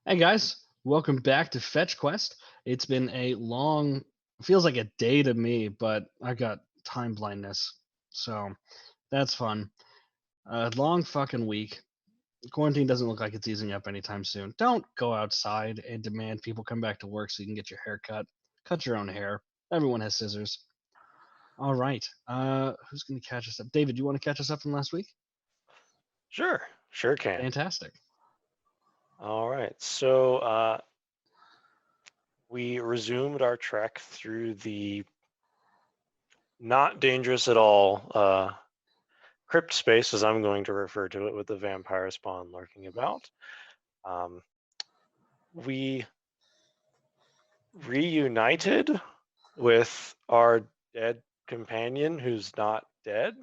Hey guys, welcome back to FetchQuest. It's been a long, feels like a day to me, but I got time blindness, so that's fun. A long fucking week. Quarantine doesn't look like it's easing up anytime soon. Don't go outside and demand people come back to work so you can get your hair cut. Cut your own hair. Everyone has scissors. All right. Who's gonna catch us up? David, you want to catch us up from last week? Sure can. Fantastic. All right. So we resumed our trek through the not dangerous at all crypt space, as I'm going to refer to it, with the vampire spawn lurking about. Um, we reunited with our dead companion who's not dead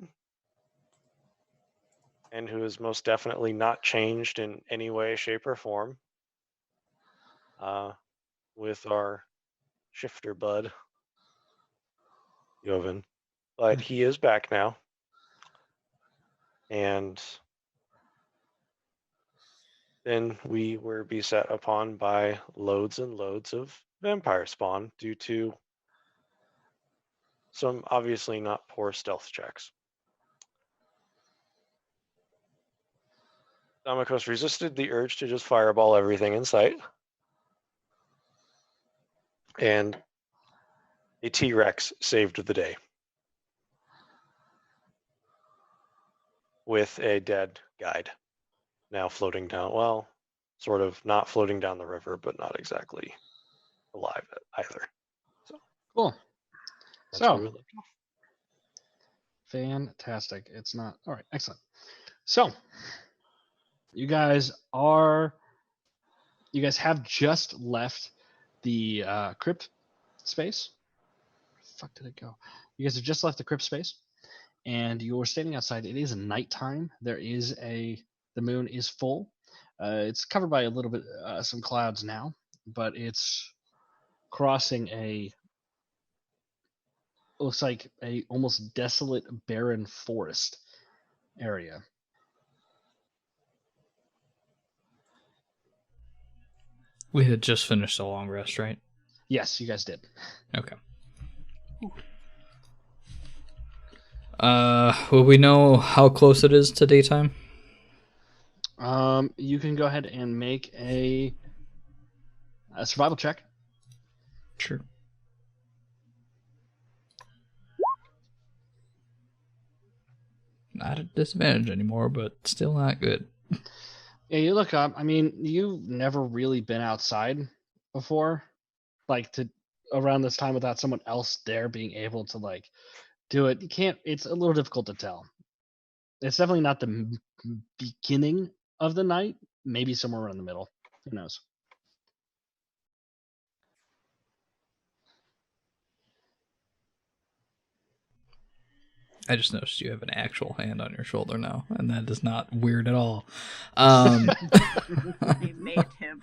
and who is most definitely not changed in any way, shape, or form uh, with our shifter bud, Joven. But he is back now. And then we were beset upon by loads and loads of vampire spawn due to some obviously not poor stealth checks. Damikos resisted the urge to just fireball everything in sight. And a T-Rex saved the day with a dead guide now floating down, well, sort of not floating down the river, but not exactly alive either. So Cool. that's where So we left off. fantastic. It's not all right. Excellent. So you guys are you guys have just left the crypt space. Where the fuck did it go? You guys have just left the crypt space, and you're standing outside. It is nighttime. The moon is full. It's covered by a little bit some clouds now, but it's crossing a looks like a almost desolate, barren forest area. We had just finished a long rest, right? Yes, you guys did. Okay. Will we know how close it is to daytime? You can go ahead and make a survival check. Sure. Not at disadvantage anymore, but still not good. Yeah, you look up. I mean, you've never really been outside before, like to around this time without someone else there being able to like do it. You can't. It's a little difficult to tell. It's definitely not the beginning of the night. Maybe somewhere around the middle. Who knows? I just noticed you have an actual hand on your shoulder now, and that is not weird at all. They made him.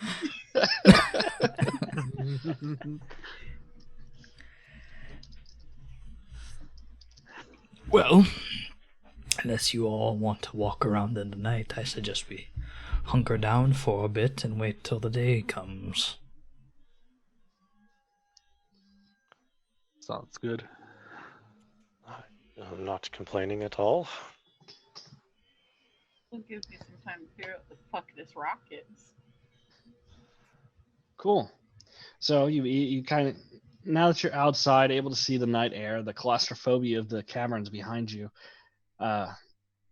Well, unless you all want to walk around in the night, I suggest we hunker down for a bit and wait till the day comes. Sounds good. I'm not complaining at all. It gives me some time to figure out what the fuck this rock is. Cool. So you kind of now that you're outside, able to see the night air, the claustrophobia of the caverns behind you. Uh,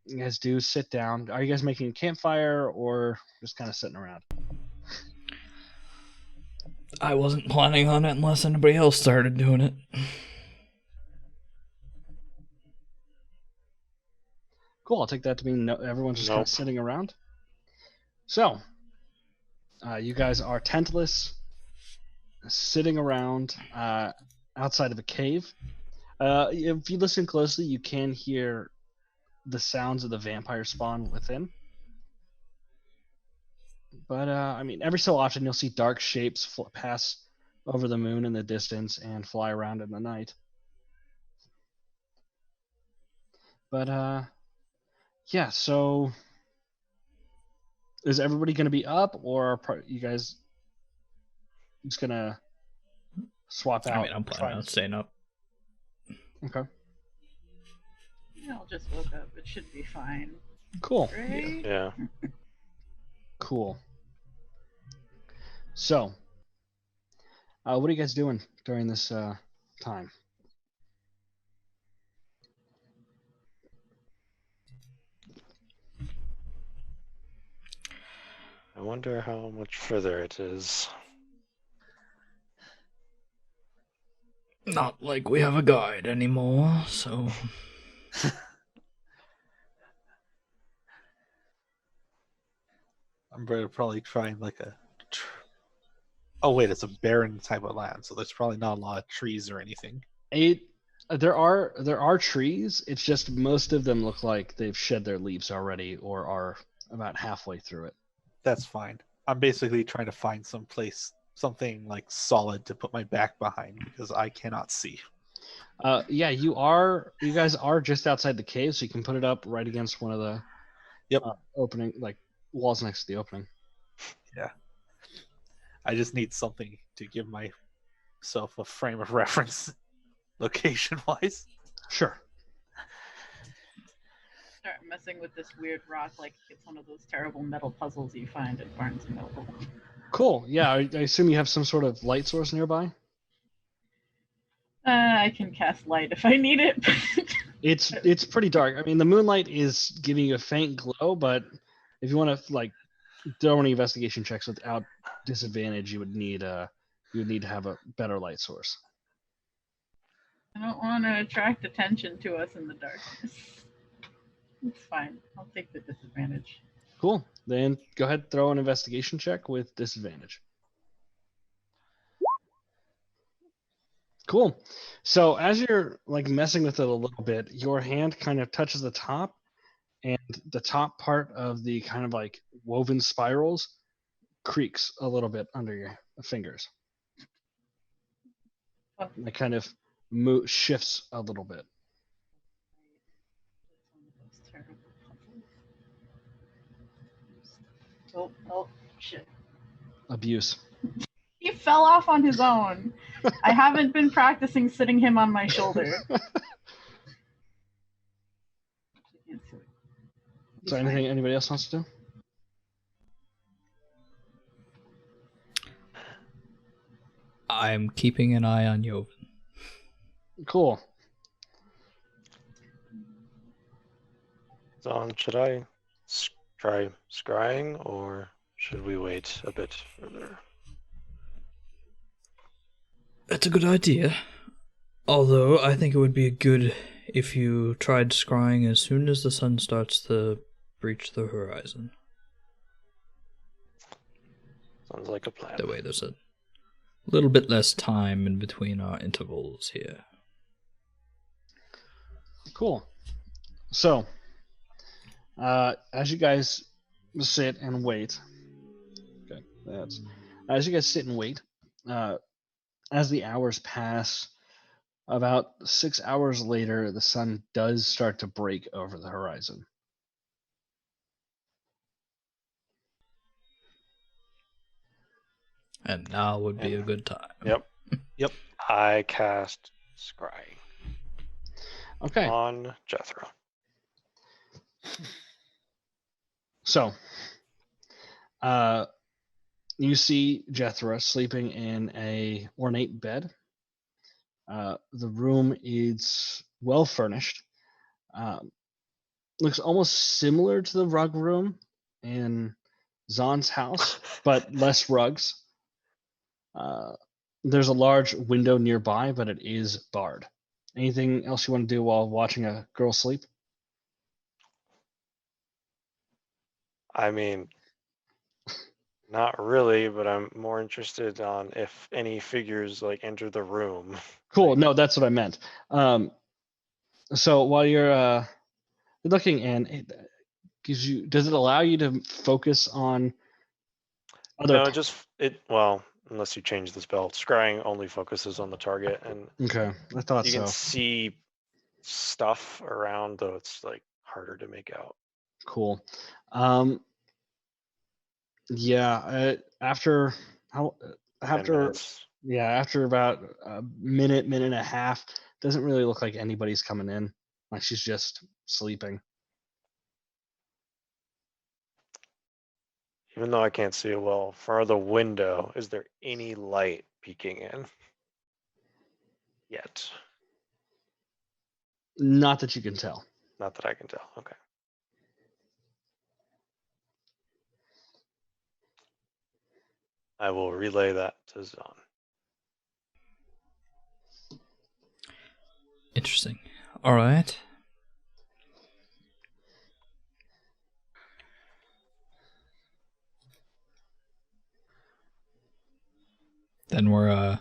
you guys do sit down. Are you guys making a campfire or just kind of sitting around? I wasn't planning on it unless anybody else started doing it. Cool. I'll take that to mean no, everyone's just kind of Nope. sitting around. So, you guys are tentless, sitting around outside of a cave. If you listen closely, you can hear the sounds of the vampire spawn within. But I mean, every so often you'll see dark shapes pass over the moon in the distance and fly around in the night. But yeah, so is everybody going to be up, or are you guys just going to swap out? I mean, I'm planning on staying up. Okay. Yeah, I'll just woke up. It should be fine. Cool. Right? Yeah. Cool. So, what are you guys doing during this time? I wonder how much further it is. Not like we have a guide anymore, so I'm going to probably try and like a. Oh wait, it's a barren type of land, so there's probably not a lot of trees or anything. There are trees. It's just most of them look like they've shed their leaves already, or are about halfway through it. That's fine. I'm basically trying to find something like solid to put my back behind because I cannot see. Yeah, you guys are just outside the cave, so you can put it up right against one of the opening, like walls next to the opening. Yeah. I just need something to give myself a frame of reference, location-wise. Sure. Start messing with this weird rock like it's one of those terrible metal puzzles you find at Barnes and Noble. Cool. Yeah, I assume you have some sort of light source nearby. I can cast light if I need it. It's pretty dark. I mean, the moonlight is giving you a faint glow, but if you want to like do any investigation checks without disadvantage, you would need to have a better light source. I don't want to attract attention to us in the darkness. It's fine. I'll take the disadvantage. Cool. Then go ahead, throw an investigation check with disadvantage. Cool. So as you're like messing with it a little bit, your hand kind of touches the top, and the top part of the kind of like woven spirals creaks a little bit under your fingers. Oh. It kind of shifts a little bit. Oh, shit. Abuse. He fell off on his own. I haven't been practicing sitting him on my shoulder. So anything anybody else wants to do? I'm keeping an eye on Joven. Cool. Zon, should I try scrying, or should we wait a bit further? That's a good idea. Although, I think it would be good if you tried scrying as soon as the sun starts to breach the horizon. Sounds like a plan. That way there's a little bit less time in between our intervals here. Cool. So, as you guys sit and wait, as you guys sit and wait, as the hours pass, about 6 hours later, the sun does start to break over the horizon. And now would be a good time. Yep. I cast scrying Okay. on Jethro. So, you see Jethro sleeping in a ornate bed. The room is well furnished. Looks almost similar to the rug room in Zon's house, but less rugs. There's a large window nearby, but it is barred. Anything else you want to do while watching a girl sleep? I mean, not really, but I'm more interested on if any figures like enter the room. Cool. No, that's what I meant. So while you're looking, and it gives you, does it allow you to focus on other? No, well, unless you change the spell, scrying only focuses on the target, and Okay, I thought you so. can see stuff around, though it's like harder to make out. Cool. Yeah, after how 10 after minutes. yeah, after about a minute, minute and a half, doesn't really look like anybody's coming in. Like she's just sleeping. Even though I can't see it well, from the window, is there any light peeking in yet? Not that you can tell. Not that I can tell. Okay. I will relay that to Zon. Interesting. All right. Then we're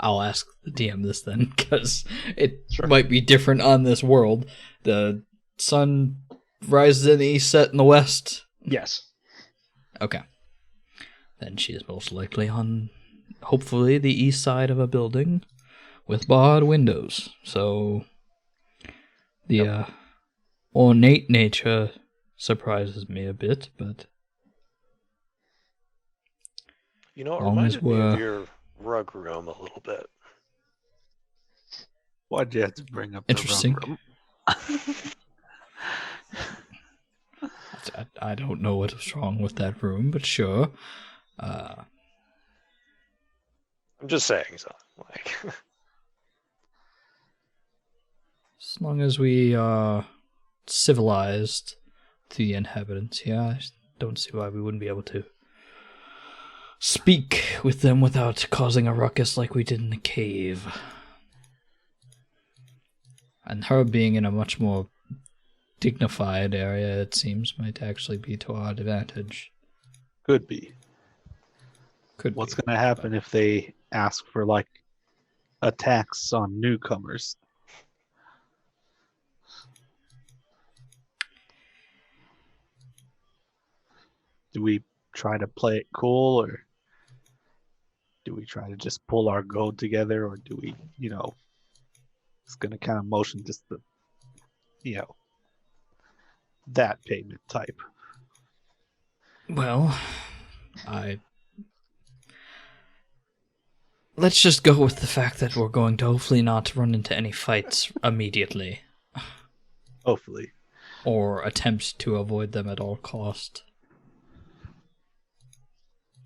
I'll ask the DM this then, because it Sure. might be different on this world. The sun rises in the east, set in the west. Yes. Okay. Then she is most likely on, hopefully, the east side of a building with barred windows. So the ornate nature surprises me a bit, but You know, it Long as reminded me of we're- your rug room a little bit. Why'd you have to bring up Interesting. the room? I don't know what was wrong with that room, but sure. I'm just saying, Zon. Like, As long as we are civilized to the inhabitants, yeah, I don't see why we wouldn't be able to speak with them without causing a ruckus like we did in the cave. And her being in a much more dignified area, it seems, might actually be to our advantage. Could be. Could What's be. going to happen if they ask for like attacks on newcomers? Do we try to play it cool, or do we try to just pull our gold together, or do we, it's going to kind of motion just the, that payment type? Well, let's just go with the fact that we're going to hopefully not run into any fights immediately, Hopefully. or attempt to avoid them at all cost.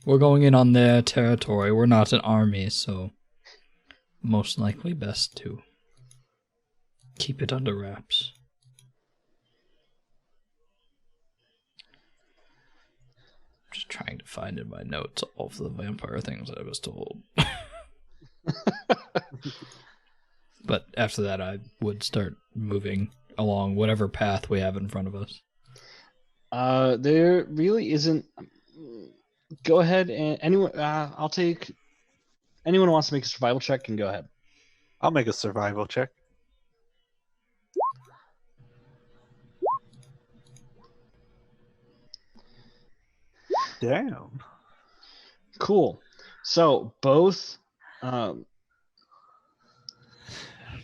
We're going in on their territory. We're not an army, so most likely best to keep it under wraps. Just trying to find in my notes all of the vampire things I was told. But after that, I would start moving along whatever path we have in front of us. There really isn't. Go ahead and anyone. I'll take. Anyone who wants to make a survival check can go ahead. I'll make a survival check. Damn. Cool. So both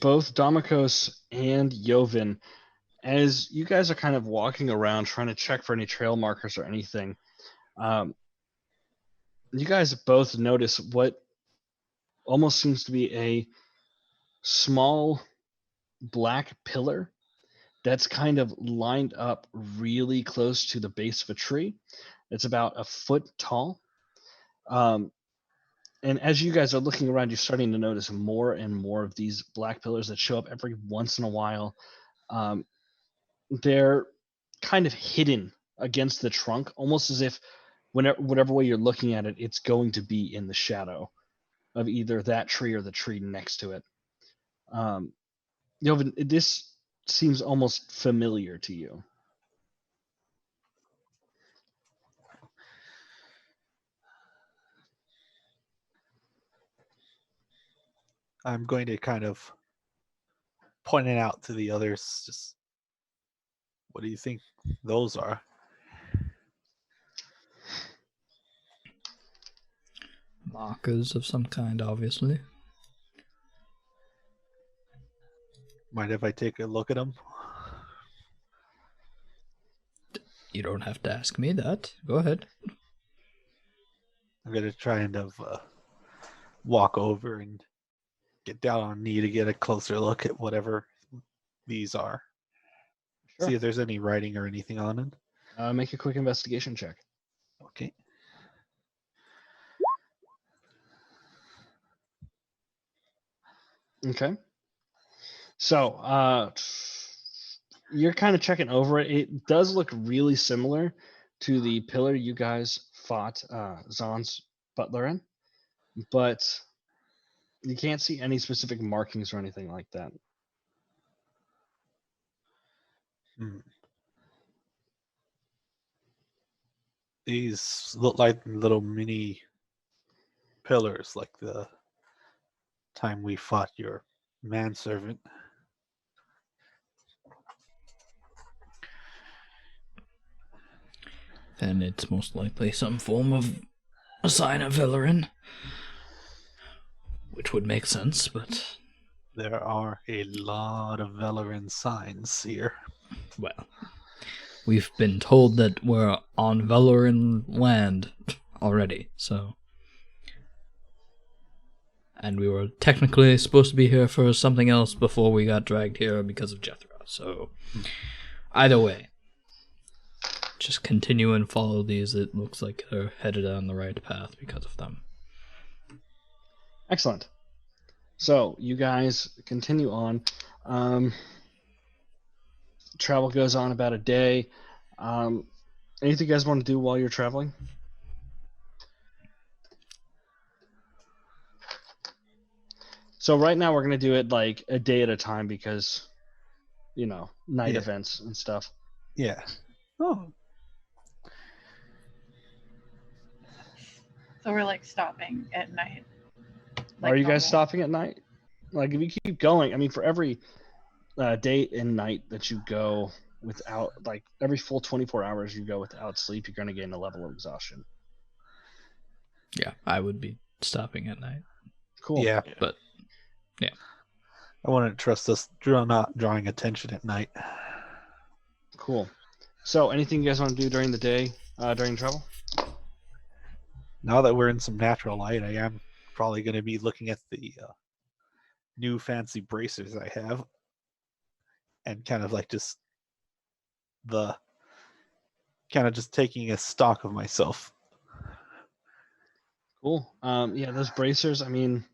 Domikos and Yovin, as you guys are kind of walking around trying to check for any trail markers or anything, you guys both notice what almost seems to be a small black pillar that's kind of lined up really close to the base of a tree. It's about a foot tall. And as you guys are looking around, you're starting to notice more and more of these black pillars that show up every once in a while. They're kind of hidden against the trunk, almost as if whatever way you're looking at it, it's going to be in the shadow of either that tree or the tree next to it. Yovin, this seems almost familiar to you. I'm going to kind of point it out to the others. Just, what do you think those are? Markers of some kind, obviously. Mind if I take a look at them? You don't have to ask me that. Go ahead. I'm gonna try and walk over and get down on knee to get a closer look at whatever these are. Sure. See if there's any writing or anything on it. Make a quick investigation check. Okay. Okay. So, you're kind of checking over it. It does look really similar to the pillar you guys fought Zahn's butler in, but you can't see any specific markings or anything like that. Hmm. These look like little mini pillars, like the time we fought your manservant. Then it's most likely some form of a sign of Velirine. Which would make sense, but... There are a lot of Velirine signs here. Well, we've been told that we're on Velirine land already, so... And we were technically supposed to be here for something else before we got dragged here because of Jethro, so... Either way. Just continue and follow these. It looks like they're headed on the right path because of them. Excellent. So you guys continue on. Travel goes on about a day. Anything you guys want to do while you're traveling? So right now we're going to do it like a day at a time because, night Yeah. events and stuff. Yeah. Oh. So we're like stopping at night. Are you guys normal. stopping at night? Like if you keep going, I mean, for every day and night that you go without, like every full 24 hours you go without sleep, you're going to gain a level of exhaustion. Yeah, I would be stopping at night. Cool. Yeah. But, yeah. I wouldn't trust us not drawing attention at night. Cool. So anything you guys want to do during the day, during travel? Now that we're in some natural light, I am probably going to be looking at the new fancy bracers I have and kind of like just taking a stock of myself. Cool. Yeah, those bracers, I mean,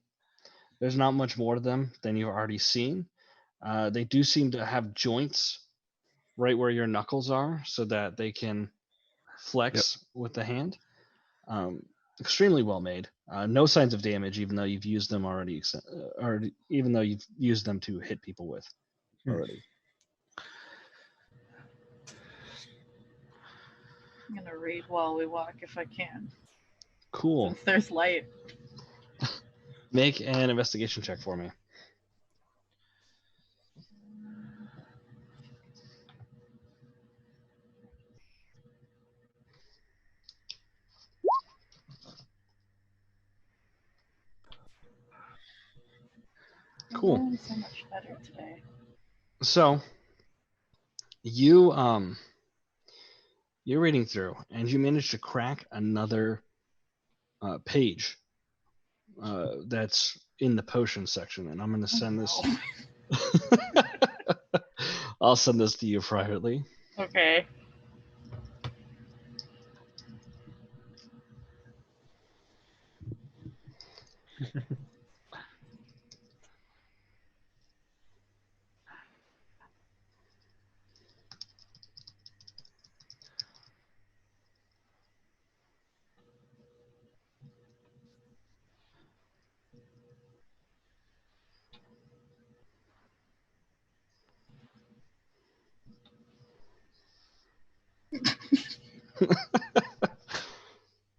there's not much more to them than you've already seen. They do seem to have joints right where your knuckles are so that they can flex with the hand. Extremely well made. No signs of damage, even though you've used them already, or even though you've used them to hit people with already. I'm gonna read while we walk if I can. Cool. Since there's light. Make an investigation check for me. Cool. I'm doing so much better today. So you're reading through and you manage to crack another page that's in the potion section, and I'm going to send this. I'll send this to you privately. Okay.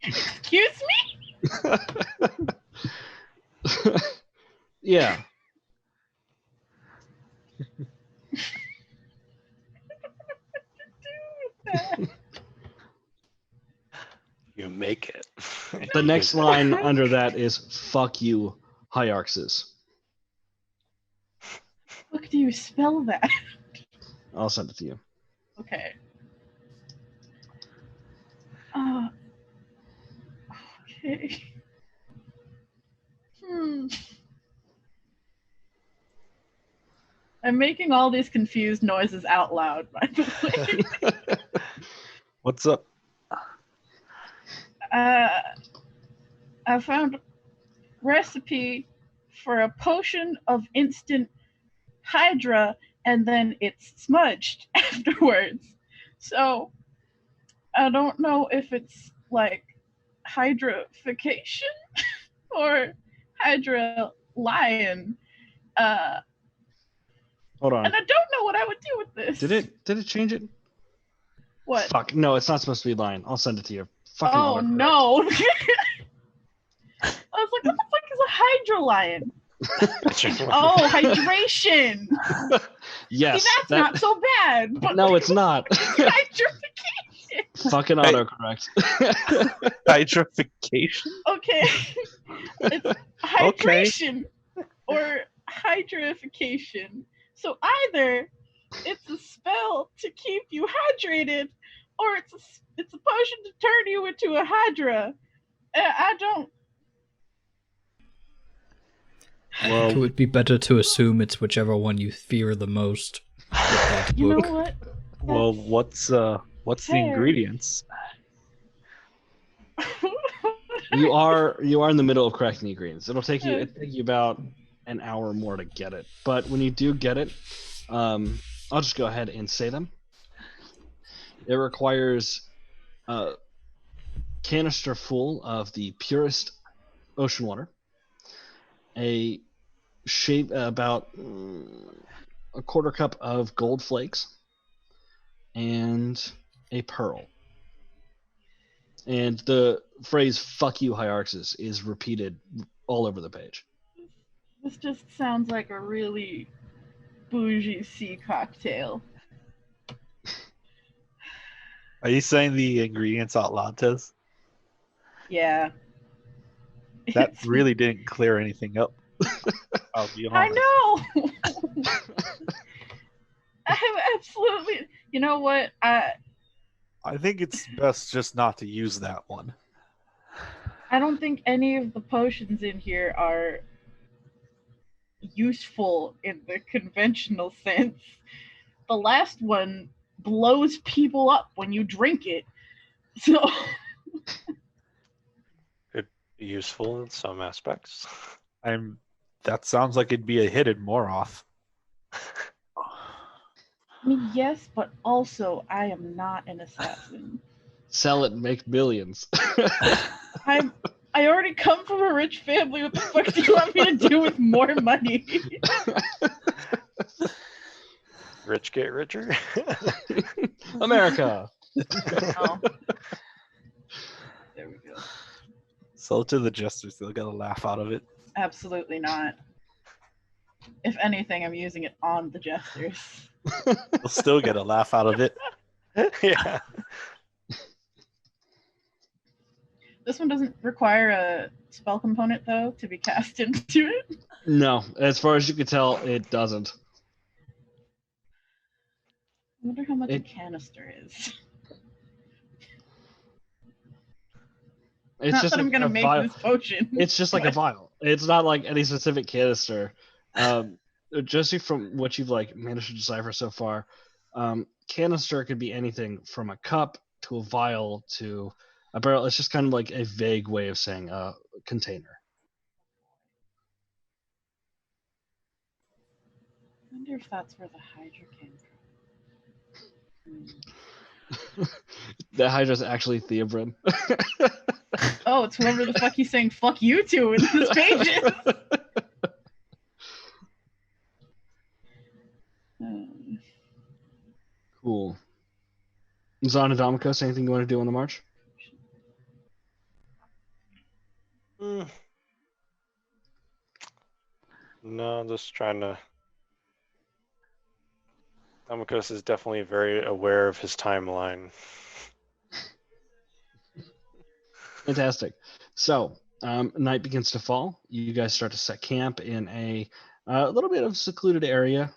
Excuse me? Yeah. You make it. The next line under that is "fuck you, Hierarchs." Look, do you spell that? I'll send it to you. Okay. Okay. I'm making all these confused noises out loud, by the way. What's up? I found a recipe for a potion of instant Hydra, and then it's smudged afterwards. So I don't know if it's like hydrification or Hydra Lion. Hold on. And I don't know what I would do with this. Did it change it? What? Fuck. No, it's not supposed to be lion. I'll send it to you. Fucking Oh autocorrect. no. I was like, what the fuck is a Hydra Lion? Oh, hydration. Yes. See, that's not so bad. But No, it's not. hydrification. Fucking Hey. autocorrect. Hydrification? Okay. It's hydration or hydrification. So either it's a spell to keep you hydrated, or it's a potion to turn you into a Hydra. I don't. I think it would be better to assume it's whichever one you fear the most. with that You know book. what? Well, what's the Fair. ingredients? You are in the middle of correcting the ingredients. It'll take you about an hour more to get it. But when you do get it, I'll just go ahead and say them. It requires a canister full of the purest ocean water, a shape about a quarter cup of gold flakes, and a pearl. And the phrase "fuck you, Hierarchus" is repeated all over the page. This just sounds like a really bougie sea cocktail. Are you saying the ingredients out loud, Tez? Yeah. That It's- really didn't clear anything up. I'll be honest. I know. I have absolutely. You know what? I think it's best just not to use that one. I don't think any of the potions in here are useful in the conventional sense. The last one blows people up when you drink it. So Useful in some aspects. That sounds like it'd be a hidden Moroth. I mean, yes, but also I am not an assassin. Sell it and make millions. I already come from a rich family. What the fuck do you want me to do with more money? Rich get richer. America. Oh. There we go. Sell it to the jesters. They'll get a laugh out of it. Absolutely not. If anything, I'm using it on the jesters. They'll still get a laugh out of it. Yeah. This one doesn't require a spell component, though, to be cast into it. No, as far as you can tell, it doesn't. I wonder how much a It- canister is. It's Not just that I'm like gonna a make vial. this potion. It's just like a vial. It's not like any specific canister. Just from what you've like managed to decipher so far, canister could be anything from a cup to a vial to a barrel. It's just kind of like a vague way of saying a container. I wonder if that's where the Hydra came from. The Hydra's actually Theobrin. Oh, it's whoever the fuck he's saying fuck you to in this pages. Cool. Zana Domikos, anything you want to do on the march? No, I'm just trying to. Amicus is definitely very aware of his timeline. Fantastic. So, night begins to fall. You guys start to set camp in a little bit of secluded area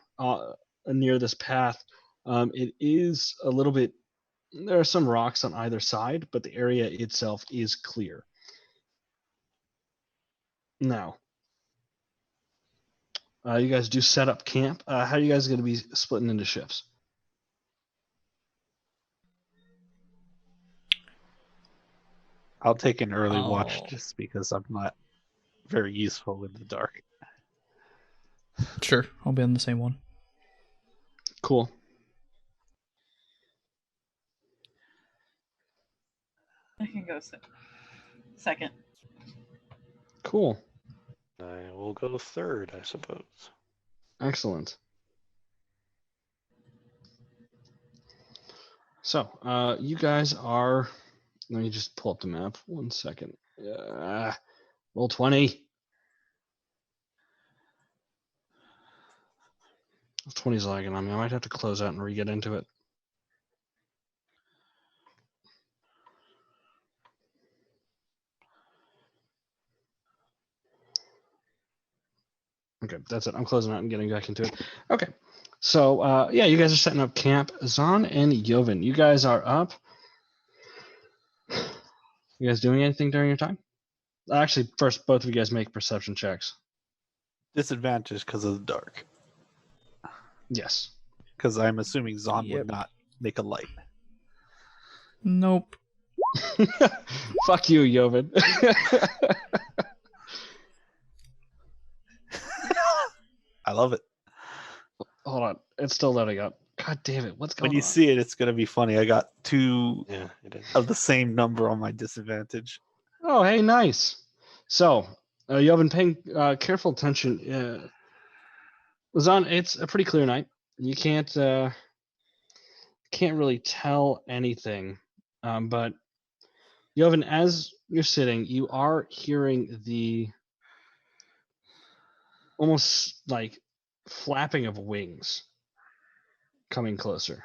near this path. It is a little bit. There are some rocks on either side, but the area itself is clear. Now, you guys do set up camp. How are you guys going to be splitting into shifts? I'll take an early watch Oh. just because I'm not very useful in the dark. Sure, I'll be on the same one. Cool. I can go second. Cool. I will go third, I suppose. Excellent. So, you guys are. Let me just pull up the map. 1 second. Roll 20. 20's lagging on me. I might have to close out and re-get into it. Okay, that's it. I'm closing out and getting back into it. Okay. So, yeah, you guys are setting up camp. Zahn and Joven, you guys are up. You guys doing anything during your time? Actually, first, both of you guys make perception checks. Disadvantage because of the dark. Yes. Because I'm assuming Zahn Yep. would not make a light. Nope. Fuck you, Joven. I love it. Hold on. It's still loading up. God damn it. What's going When you on? see it, it's going to be funny. I got 2 Yeah, it is. of the same number on my disadvantage. Oh, hey, nice. So, you have been paying careful attention. Zahn, it's a pretty clear night. You can't really tell anything. But Joven, as you're sitting, you are hearing the almost like flapping of wings coming closer.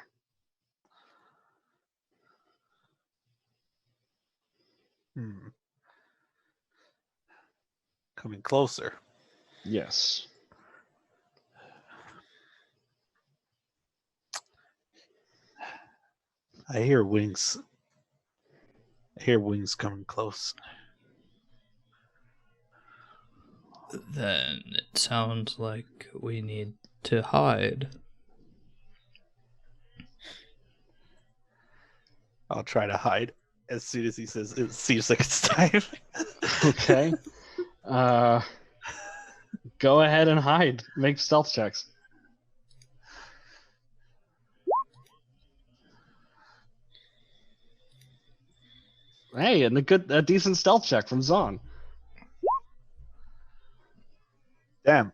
Coming closer. Yes. I hear wings. I hear wings coming close. Then it sounds like we need to hide. I'll try to hide as soon as he says it seems like it's time. Okay. Go ahead and hide. Make stealth checks. Hey, and a decent stealth check from Zahn. Damn.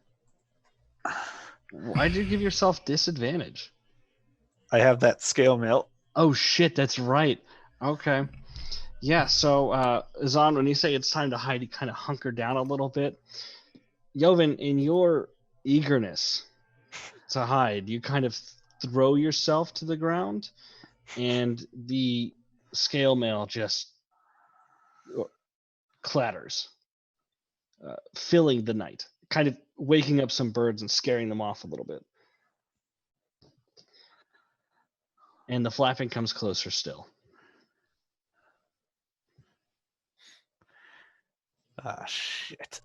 Why did you give yourself disadvantage? I have that scale mail. Oh shit, that's right. Okay. Yeah, so Zahn, when you say it's time to hide, you kind of hunker down a little bit. Joven, in your eagerness to hide, you kind of throw yourself to the ground, and the scale mail just clatters, filling the night, kind of waking up some birds and scaring them off a little bit. And the flapping comes closer still. Ah, shit.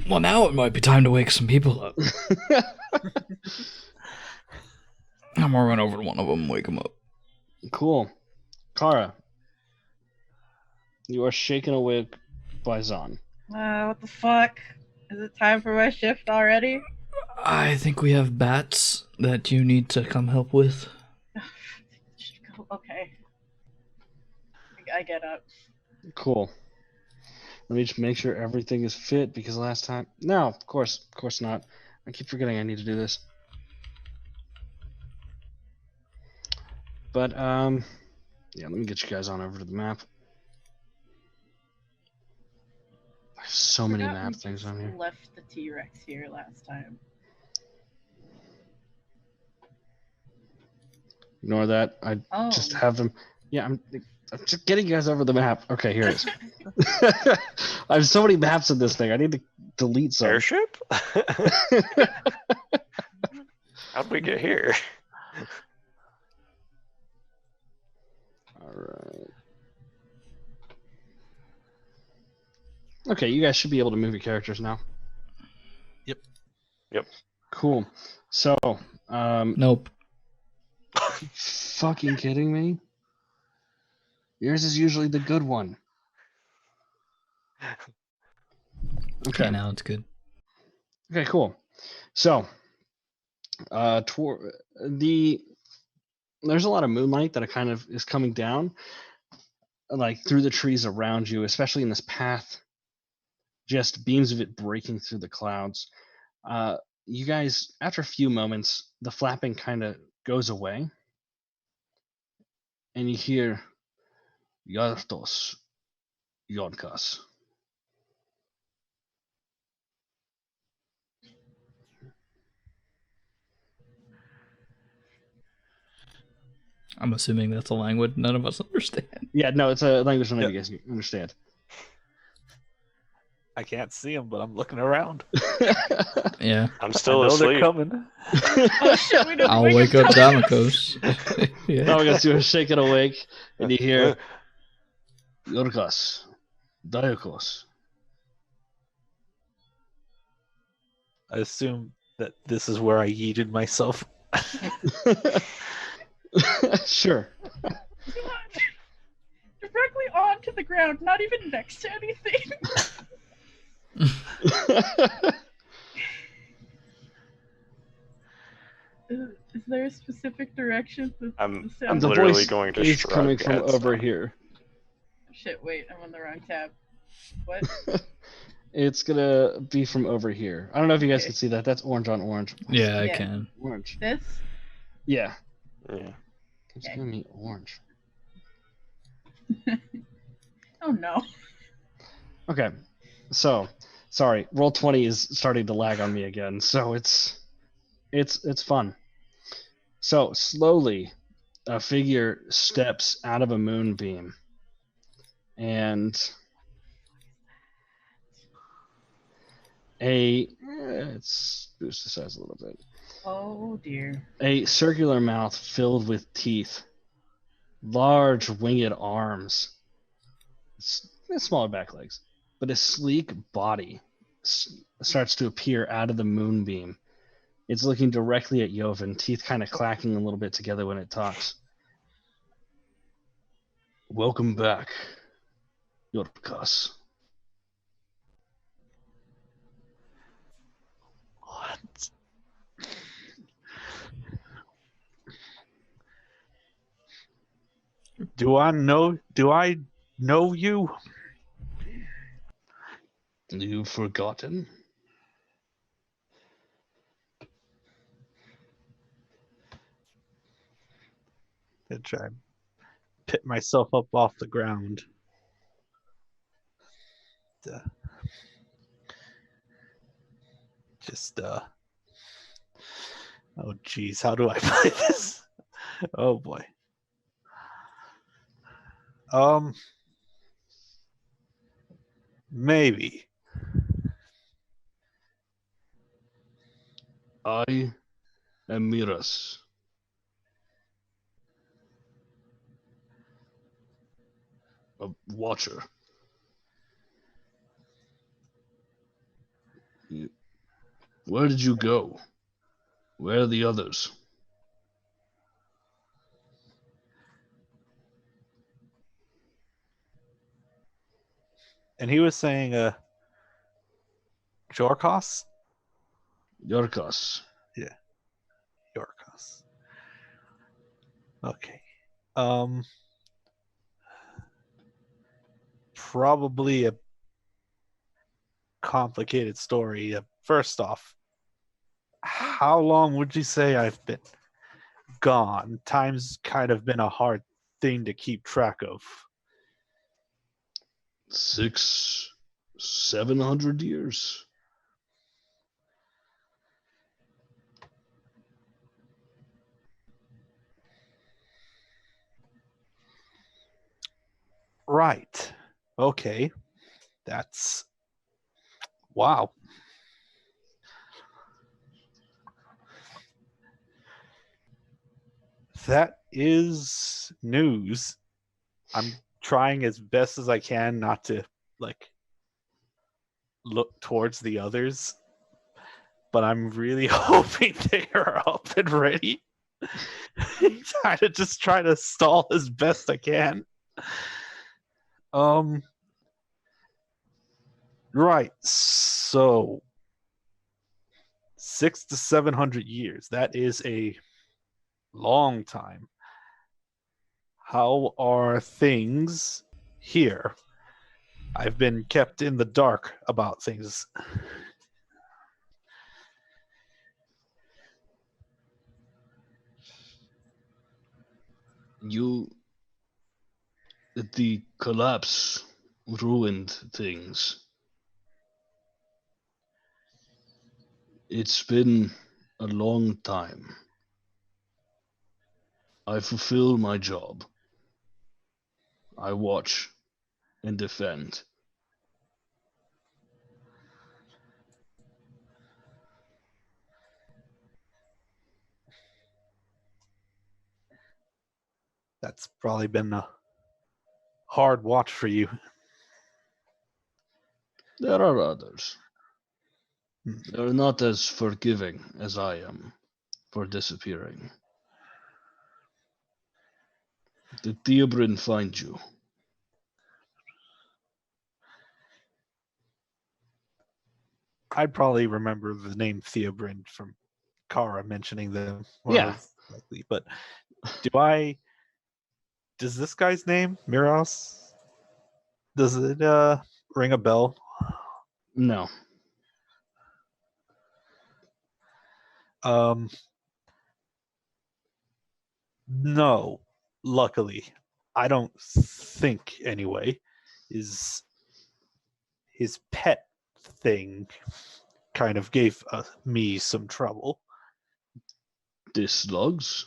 Well, now it might be time to wake some people up. I'm gonna run over to one of them and wake them up. Cool. Kara, you are shaken awake by Zahn. What the fuck? Is it time for my shift already? I think we have bats that you need to come help with. Okay. I get up. Cool. Let me just make sure everything is fit because last time... No, of course not. I keep forgetting I need to do this. But, yeah, let me get you guys on over to the map. I have so many Forgot we map things on here. left the T-Rex here last time. Ignore that. I just have them... Yeah, I'm just getting you guys over the map. Okay, here it is. I have so many maps in this thing. I need to delete some. Airship? How'd we get here? All right. Okay, you guys should be able to move your characters now. Yep. Yep. Cool. So, Nope. fucking kidding me? Yours is usually the good one. Okay, now it's good. Okay, cool. So, there's a lot of moonlight that kind of is coming down, like through the trees around you, especially in this path. Just beams of it breaking through the clouds. You guys, after a few moments, the flapping kind of goes away, and you hear Yartos, Yonkas. I'm assuming that's a language none of us understand. Yeah, no, it's a language none of Yep. you guys understand. I can't see them, but I'm looking around. Yeah. I'm I still know they're asleep. coming. Oh shit, we didn't I'll wake up Thomas. Damokos. Yeah. Damokos, you are shaken awake, and you hear Yorkas, Diokos. I assume that this is where I yeeted myself. Sure. Directly onto the ground, not even next to anything. Is there a specific direction that I'm the sound The literally voice going to is shrug coming from at over Stone. here. Shit, wait, I'm on the wrong tab. What? It's gonna be from over here. I don't know if you guys Okay. can see that. That's orange on orange. Yeah, I Yeah. can. Orange. This? Yeah. Yeah. It's Okay. giving me orange. Oh no. Okay. So, sorry. Roll 20 is starting to lag on me again. So it's fun. So slowly, a figure steps out of a moonbeam, and let's boost the size a little bit. Oh dear. A circular mouth filled with teeth, large winged arms, smaller back legs, but a sleek body starts to appear out of the moonbeam. It's looking directly at Yovan, teeth kind of clacking a little bit together when it talks. Welcome back, Yorkas. What? Do I know you? You've forgotten? I try and pick myself up off the ground. Oh geez, how do I play this? Oh boy. Maybe. I am Miras. A watcher. Where did you go? Where are the others? And he was saying Jorkos? Yorkas. Jorkos. Okay. Probably a complicated story. First off, how long would you say I've been gone? Time's kind of been a hard thing to keep track of. 600-700 years. Right. Okay. That's wow. That is news. I'm trying as best as I can not to like look towards the others, but I'm really hoping they are up and ready. Kind of just try to stall as best I can. Right. So 600 to 700 years. That is a long time. How are things here? I've been kept in the dark about things. The collapse ruined things. It's been a long time. I fulfill my job. I watch and defend. That's probably been a hard watch for you. There are others. Hmm. They're not as forgiving as I am for disappearing. Did Theobrin find you? I'd probably remember the name Theobrand from Kara mentioning them more Yeah. likely. But does this guy's name, Miros, does it ring a bell? No. No, luckily. I don't think anyway. Is his pet thing kind of gave me some trouble. The slugs?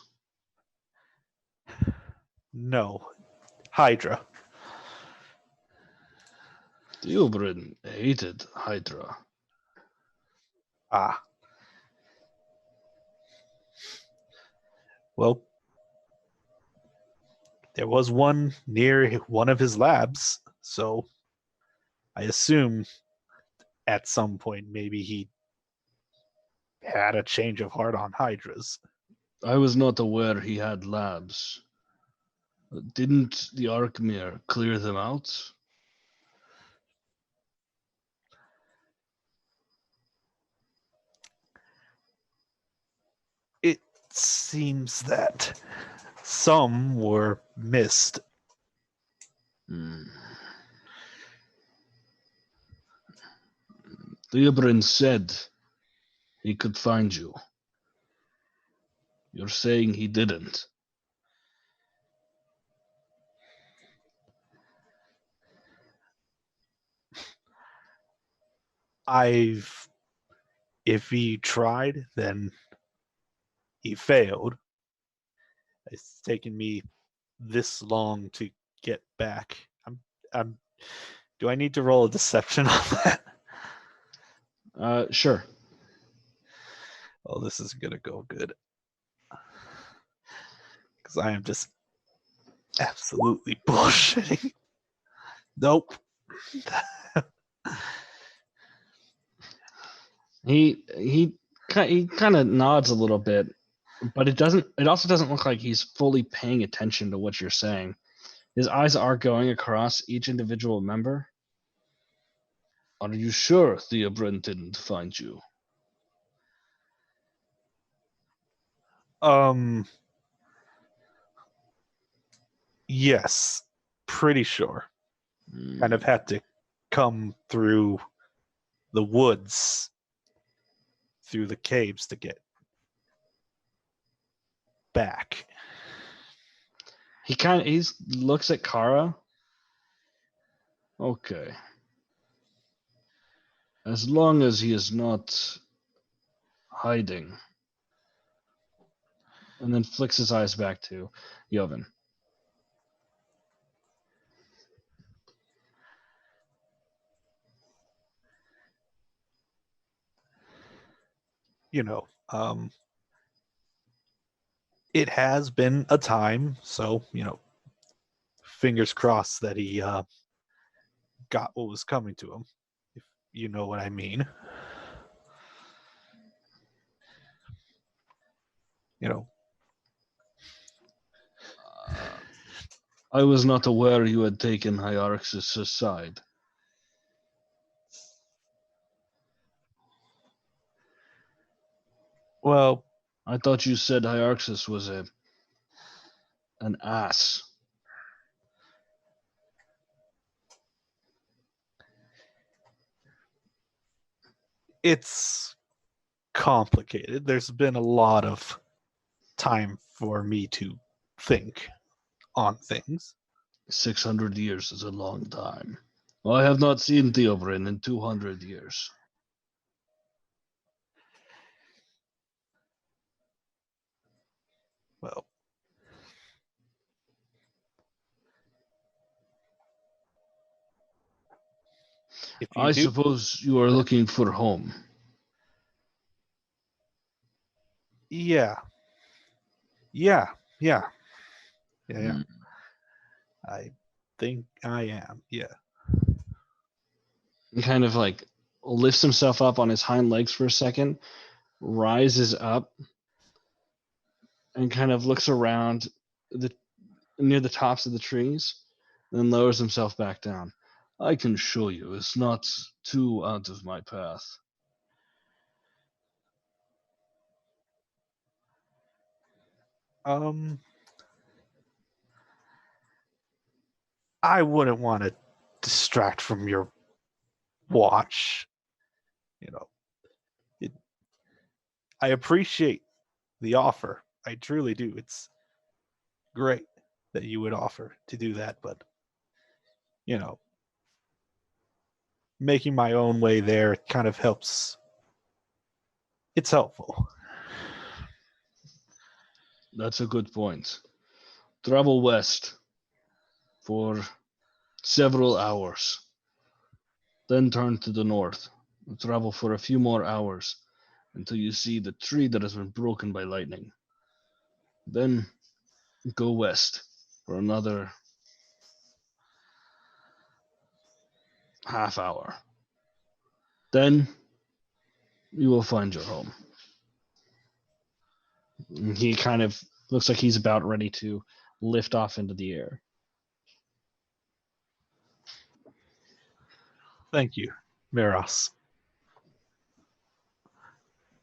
No, Hydra. Theobrin hated Hydra. Ah. Well, there was one near one of his labs, so I assume at some point maybe he had a change of heart on Hydras. I was not aware he had labs. Didn't the Arkmir clear them out? It seems that some were missed. Theobrin said he could find you. You're saying he didn't. If he tried, then he failed. It's taken me this long to get back. Do I need to roll a deception on that? Sure. Oh, this is gonna go good. Because I am just absolutely bullshitting. Nope. He kind of nods a little bit, but it also doesn't look like he's fully paying attention to what you're saying. His eyes are going across each individual member. Are you sure Theobrin didn't find you? Yes, pretty sure. Kind of had to come through the woods, through the caves to get back. He looks at Kara. Okay. As long as he is not hiding. And then flicks his eyes back to Joven. It has been a time, so, fingers crossed that he got what was coming to him. you know what I mean. You know, I was not aware you had taken Hierarchus' side. well, I thought you said Hierarchus was an ass. it's complicated. There's been a lot of time for me to think on things. 600 years is a long time. I have not seen Theobrin in 200 years. Well, if you I do, suppose you are looking for home. yeah, yeah, yeah, yeah, yeah. Hmm. I think I am. Yeah. He kind of like lifts himself up on his hind legs for a second, rises up, and kind of looks around the near the tops of the trees, then lowers himself back down. I can show you. It's not too out of my path. Um, I wouldn't want to distract from your watch. You know, it, I appreciate the offer. I truly do. It's great that you would offer to do that, but you know, making my own way there kind of helps. It's helpful. That's a good point. Travel west for several hours, then turn to the north. Travel for a few more hours until you see the tree that has been broken by lightning. Then go west for another half hour. Then you will find your home. And he kind of looks like he's about ready to lift off into the air. Thank you, Miros.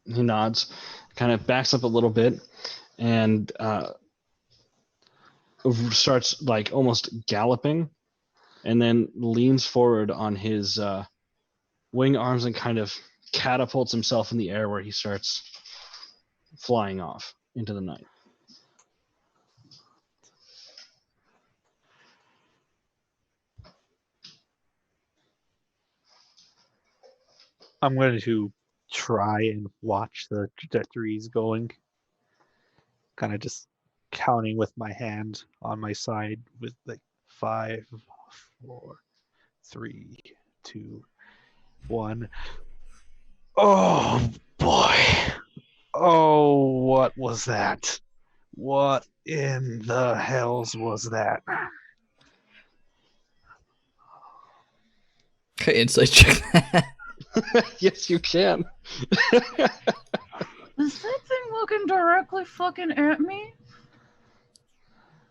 He nods, kind of backs up a little bit, and starts like almost galloping, and then leans forward on his wing arms and kind of catapults himself in the air where he starts flying off into the night. I'm going to try and watch the trajectories going. Kind of just counting with my hand on my side with like 5, 4, 3, 2, 1. Oh boy. Oh, what was that? What in the hells was that? Okay, insight check. Yes, you can. Is that thing looking directly fucking at me?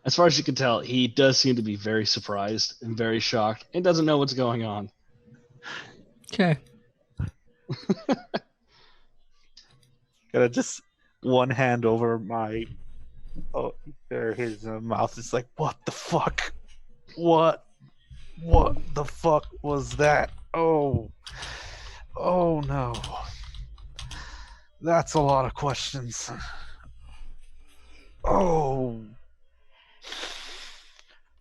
As far as you can tell, he does seem to be very surprised and very shocked and doesn't know what's going on. Okay. Gotta just one hand over my his mouth is like, what the fuck? What the fuck was that? Oh no. That's a lot of questions. Oh.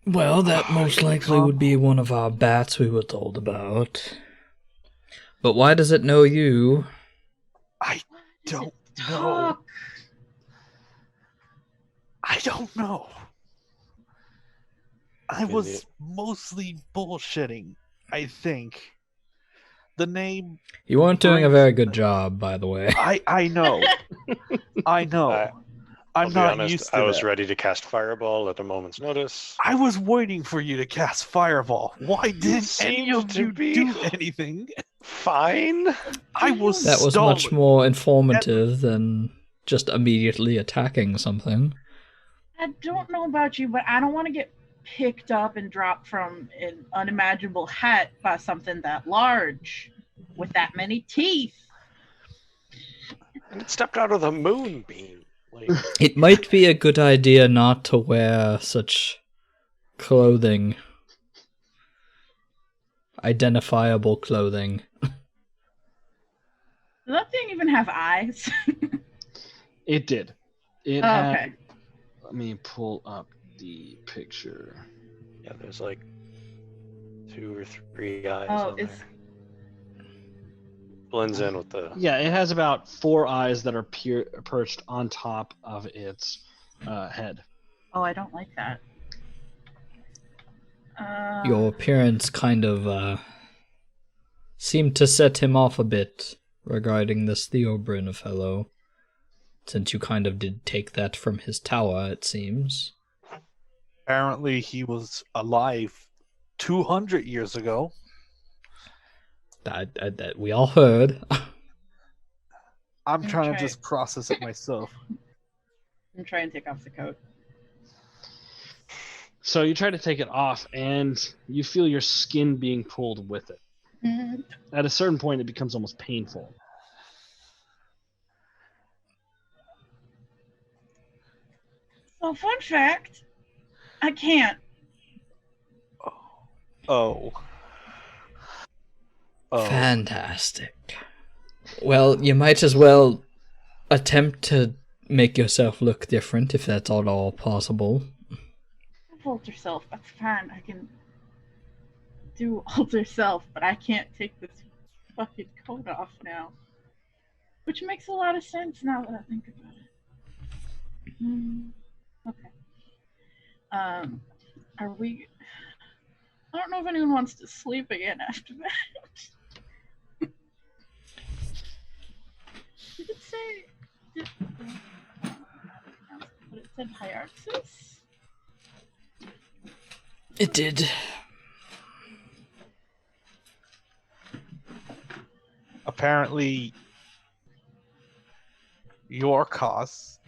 Well, that most likely would be one of our bats we were told about. But why does it know you? I don't know. I don't know. I was mostly bullshitting, I think. The name... You weren't doing a very good job, by the way. I know. I know. I'm not used to I was that. ready to cast Fireball at a moment's notice. I was waiting for you to cast Fireball. Why didn't any of you do anything? fine. I was That was stolen. much more informative than just immediately attacking something. I don't know about you, but I don't want to get picked up and dropped from an unimaginable height by something that large with that many teeth. And it stepped out of the moonbeam. Like, It might be a good idea not to wear such clothing. Identifiable clothing. Does that thing even have eyes? It did. It Oh, had. okay. Let me pull up the picture. yeah, there's like 2 or 3 eyes Oh, on it's there. Blends in with the. Yeah, it has about 4 eyes that are perched on top of its head. oh, I don't like that. Your appearance kind of seemed to set him off a bit regarding this Theobrin fellow, since you kind of did take that from his tower, it seems. Apparently, he was alive 200 years ago. That we all heard. I'm trying to Okay. just process it myself. I'm trying to take off the coat. So you try to take it off, and you feel your skin being pulled with it. At a certain point, it becomes almost painful. So, fun fact, I can't. Oh. Fantastic. Well, you might as well attempt to make yourself look different if that's at all possible. Alter self, that's fine. I can do alter self, but I can't take this fucking coat off now. Which makes a lot of sense now that I think about it. Okay. Are we... I don't know if anyone wants to sleep again after that. Did it say... But it said Hierarchus? It did. Apparently, your cause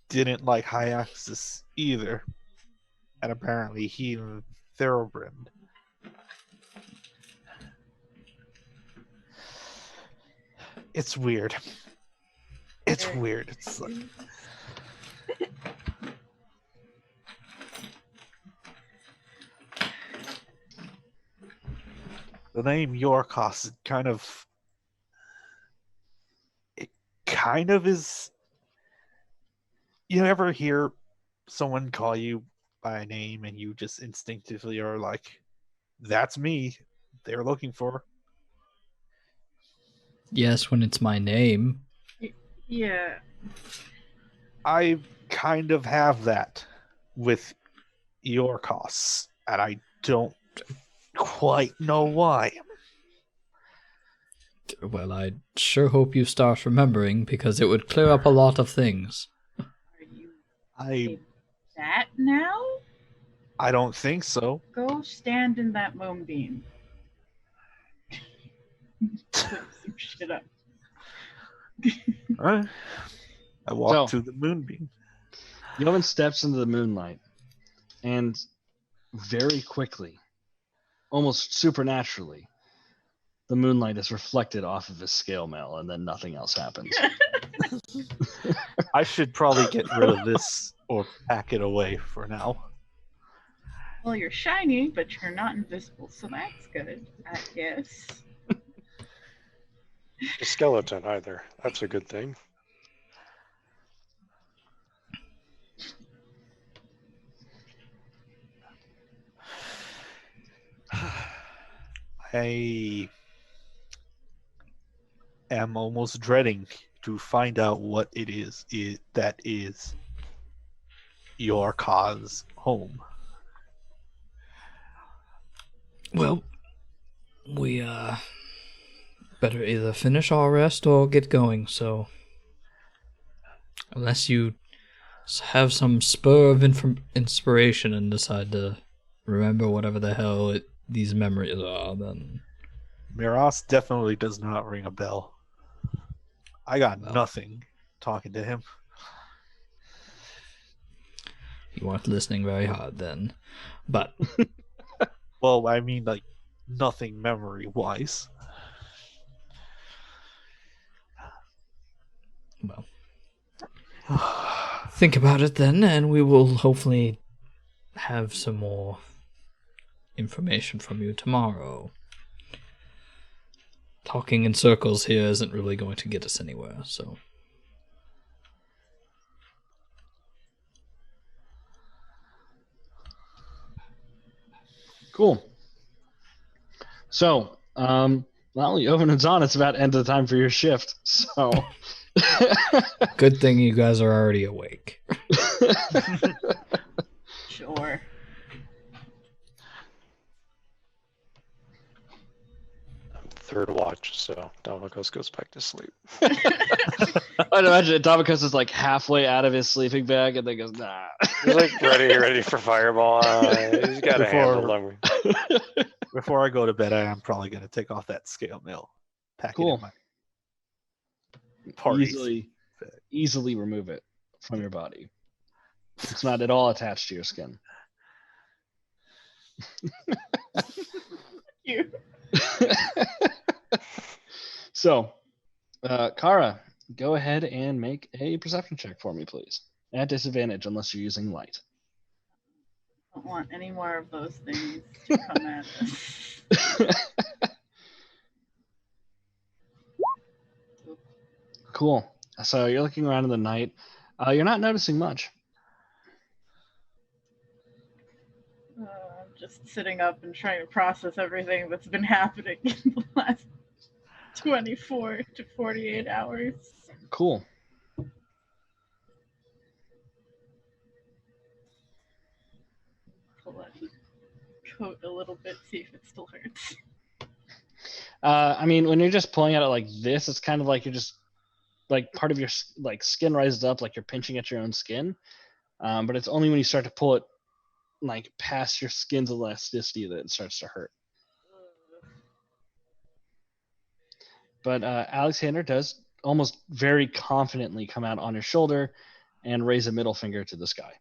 didn't like Hyaxis either. And apparently he and Thoroughbrand. It's weird. It's weird. It's like, the name Yorkos kind of is. You ever hear someone call you by a name and you just instinctively are like, that's me, they're looking for? Yes, when it's my name. Yeah. I kind of have that with Yorkos, and I don't quite know why. Well, I sure hope you start remembering, because it would clear up a lot of things. Are you I that now? I don't think so. Go stand in that moonbeam. Put some shit up. Alright. I walk So- to the moonbeam. Yovan steps into the moonlight, and very quickly, almost supernaturally, the moonlight is reflected off of his scale mail, and then nothing else happens. I should probably get rid of this or pack it away for now. Well, you're shiny, but you're not invisible, so that's good, I guess. A skeleton either. That's a good thing. I am almost dreading to find out what it is that is your cause home. Well, we better either finish our rest or get going, so unless you have some spur of inspiration and decide to remember whatever the hell these memories are, then Miras definitely does not ring a bell. I got Well. nothing talking to him. You weren't listening very hard then. But Well, I mean, like, nothing memory-wise. well, think about it then, and we will hopefully have some more information from you tomorrow. Talking in circles here isn't really going to get us anywhere, so. Cool. So, well, Jovan and Zahn, it's about end of the time for your shift. So, Good thing you guys are already awake. Sure. I'm third watch, so Domicos goes back to sleep. I'd imagine Domicos is like halfway out of his sleeping bag and then goes, nah. He's like ready for fireball. He's got a handle on me. Before I go to bed, I am probably going to take off that scale mail. Pack it Cool. in my party. Easily remove it from your body. It's not at all attached to your skin. You. So, Kara, go ahead and make a perception check for me, please. At disadvantage, unless you're using light. I don't want any more of those things to come at us. Cool. So you're looking around in the night. You're not noticing much. I'm just sitting up and trying to process everything that's been happening in the last 24 to 48 hours. Cool. Pull that coat a little bit, see if it still hurts. I mean, when you're just pulling at it like this, it's kind of like you're just like part of your like skin rises up, like you're pinching at your own skin. But it's only when you start to pull it like past your skin's elasticity that it starts to hurt. But Alexander does almost very confidently come out on your shoulder and raise a middle finger to the sky.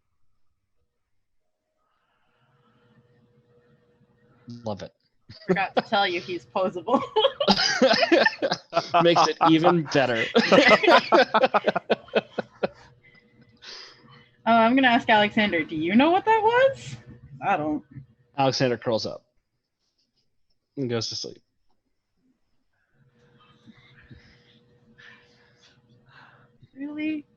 Love it. Forgot to tell you he's posable. Makes it even better. I'm gonna ask Alexander, do you know what that was? I don't. Alexander curls up and goes to sleep. Really?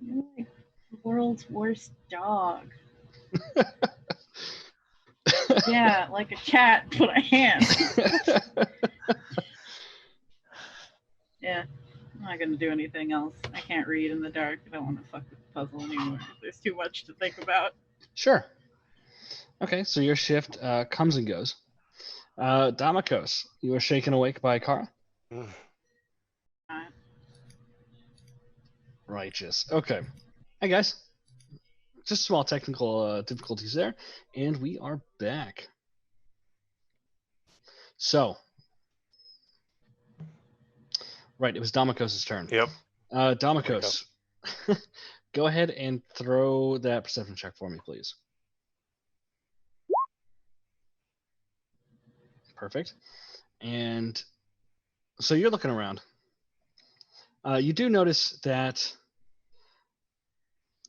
You're like the world's worst dog. Yeah, like a cat, but a hand. Yeah, I'm not gonna do anything else. I can't read in the dark. I don't want to fuck with the puzzle anymore. There's too much to think about. Sure. Okay, so your shift comes and goes. Damikos, you are shaken awake by Kara? Righteous. Okay. Hey, guys. Just small technical difficulties there, and we are back. So, right, it was Damikos' turn. Yep. Damikos, go ahead and throw that perception check for me, please. Perfect. And so you're looking around. You do notice that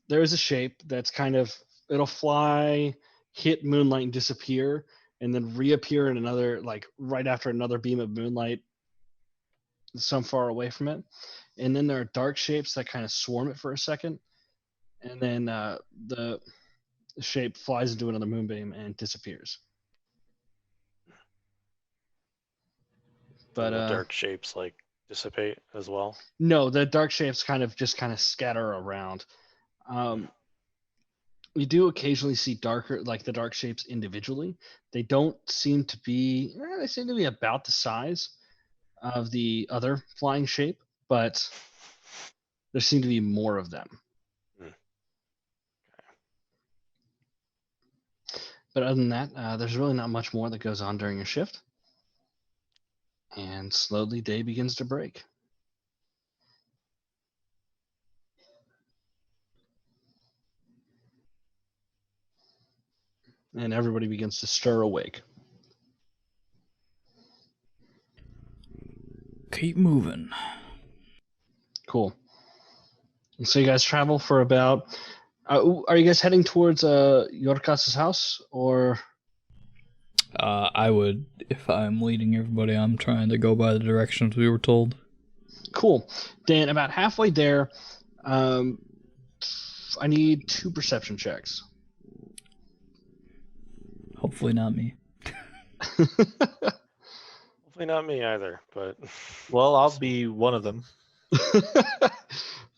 there is a shape that's kind of, it'll fly, hit moonlight and disappear, and then reappear in another, like right after another beam of moonlight some far away from it. And then there are dark shapes that kind of swarm it for a second. And then the shape flies into another moonbeam and disappears. But the dark shapes like dissipate as well. No, the dark shapes kind of scatter around. You do occasionally see the dark shapes individually. They don't seem to be, they seem to be about the size of the other flying shape, but there seem to be more of them. But other than that, there's really not much more that goes on during your shift. And slowly, day begins to break. And everybody begins to stir awake. Keep moving. Cool. And so you guys travel for about. Are you guys heading towards Yorkas's house, or? I would, if I'm leading everybody, I'm trying to go by the directions we were told. Cool. Dan, about halfway there, I need 2 perception checks. Hopefully not me. Hopefully not me either, but Well, I'll be one of them.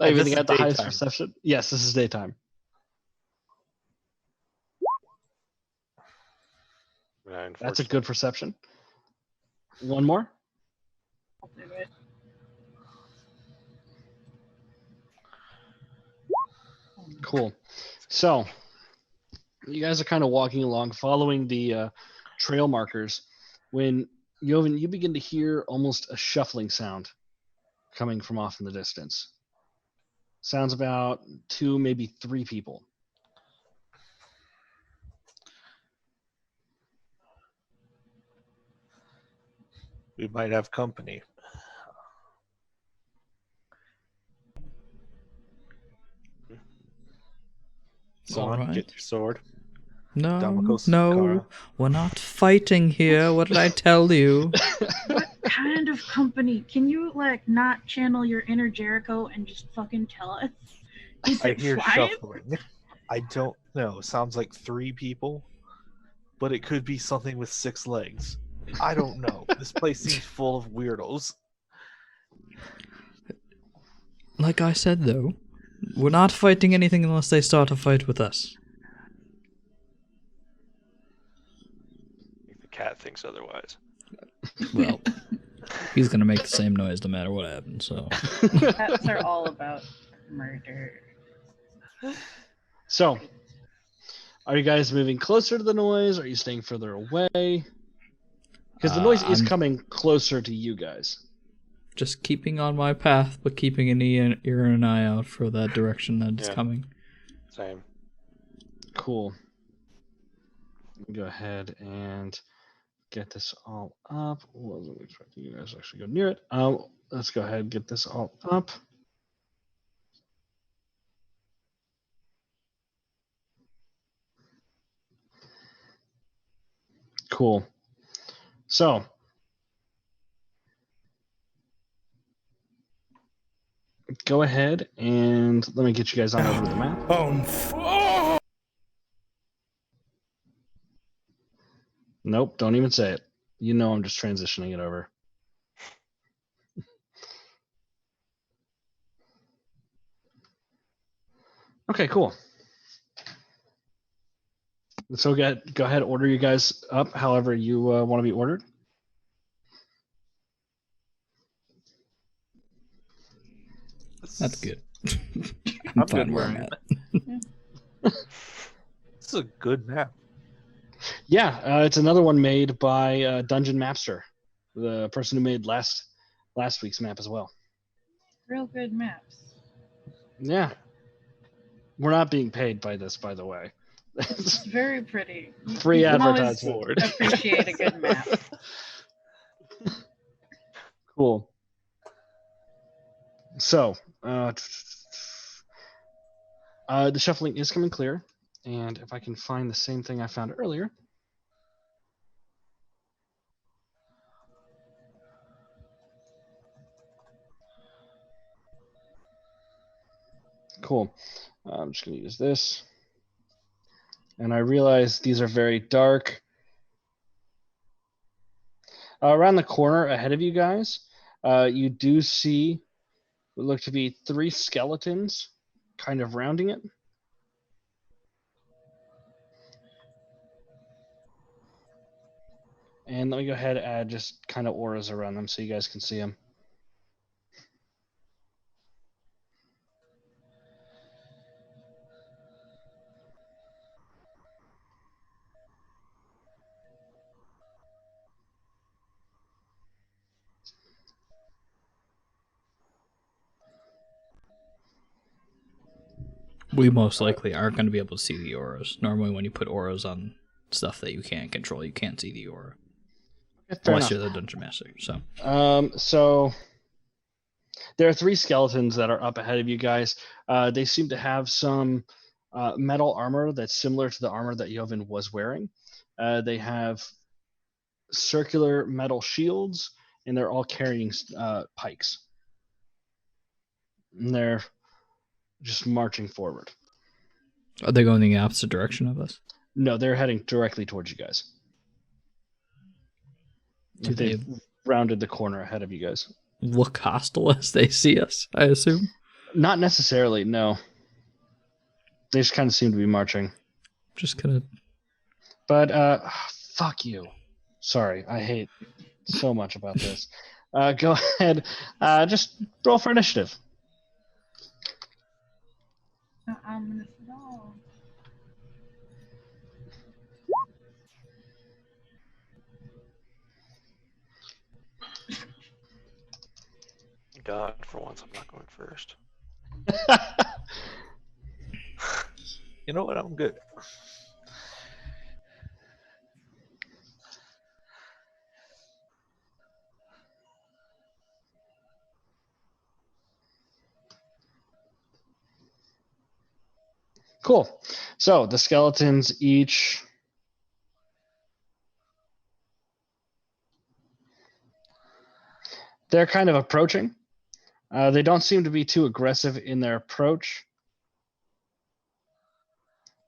Everything is at the highest daytime. perception? Yes, this is daytime. That's a good perception. One more? I'll do it. Cool. So, you guys are kind of walking along, following the trail markers, when Jovan, you begin to hear almost a shuffling sound coming from off in the distance. Sounds about 2, maybe 3 people. We might have company. All Son, right. get your sword. No, Damokos, no, Kara. we're not fighting here. What did I tell you? What kind of company? Can you not channel your inner Jericho and just fucking tell us? Is I it hear 5? shuffling. I don't know. Sounds like 3 people, but it could be something with 6 legs. I don't know. This place seems full of weirdos. Like I said, though, we're not fighting anything unless they start a fight with us. I think the cat thinks otherwise. Well, he's gonna make the same noise no matter what happens, so. Cats are all about murder. So, are you guys moving closer to the noise? Are you staying further away? Because the noise is I'm coming closer to you guys. just keeping on my path, but keeping an ear and an eye out for that direction that it's Yeah. coming. Same. Cool. Let me go ahead and get this all up. Wasn't expecting you guys to actually go near it. Let's go ahead and get this all up. Cool. So, go ahead and let me get you guys on over to the map. Nope, don't even say it. You know I'm just transitioning it over. Okay, cool. So go ahead, order you guys up however you want to be ordered. That's good. I'm fine good where where I'm I'm at. This is a good map. Yeah, it's another one made by Dungeon Mapster, the person who made last week's map as well. Real good maps. Yeah. We're not being paid by this, by the way. It's very pretty. Free You can always advertisement. appreciate a good map. Cool. So, the shuffling is coming clear, and if I can find the same thing I found earlier. Cool. I'm just going to use this. And I realize these are very dark. Around the corner ahead of you guys, you do see what look to be 3 skeletons kind of rounding it. And let me go ahead and add just kind of auras around them so you guys can see them. We most likely aren't going to be able to see the auras. Normally, when you put auras on stuff that you can't control, you can't see the aura. Fair Unless enough. you're the dungeon master. So So there are 3 skeletons that are up ahead of you guys. They seem to have some metal armor that's similar to the armor that Joven was wearing. They have circular metal shields, and they're all carrying pikes. And they're just marching forward. are they going in the opposite direction of us? No, they're heading directly towards you guys. Do They've they rounded the corner ahead of you guys. look hostile as they see us, I assume? Not necessarily, no. They just kind of seem to be marching. Just gonna... But, fuck you. Sorry, I hate so much about this. Go ahead. Just roll for initiative. Ominous dog. God, for once, I'm not going first. You know what? I'm good. Cool. So the skeletons each... They're kind of approaching. They don't seem to be too aggressive in their approach.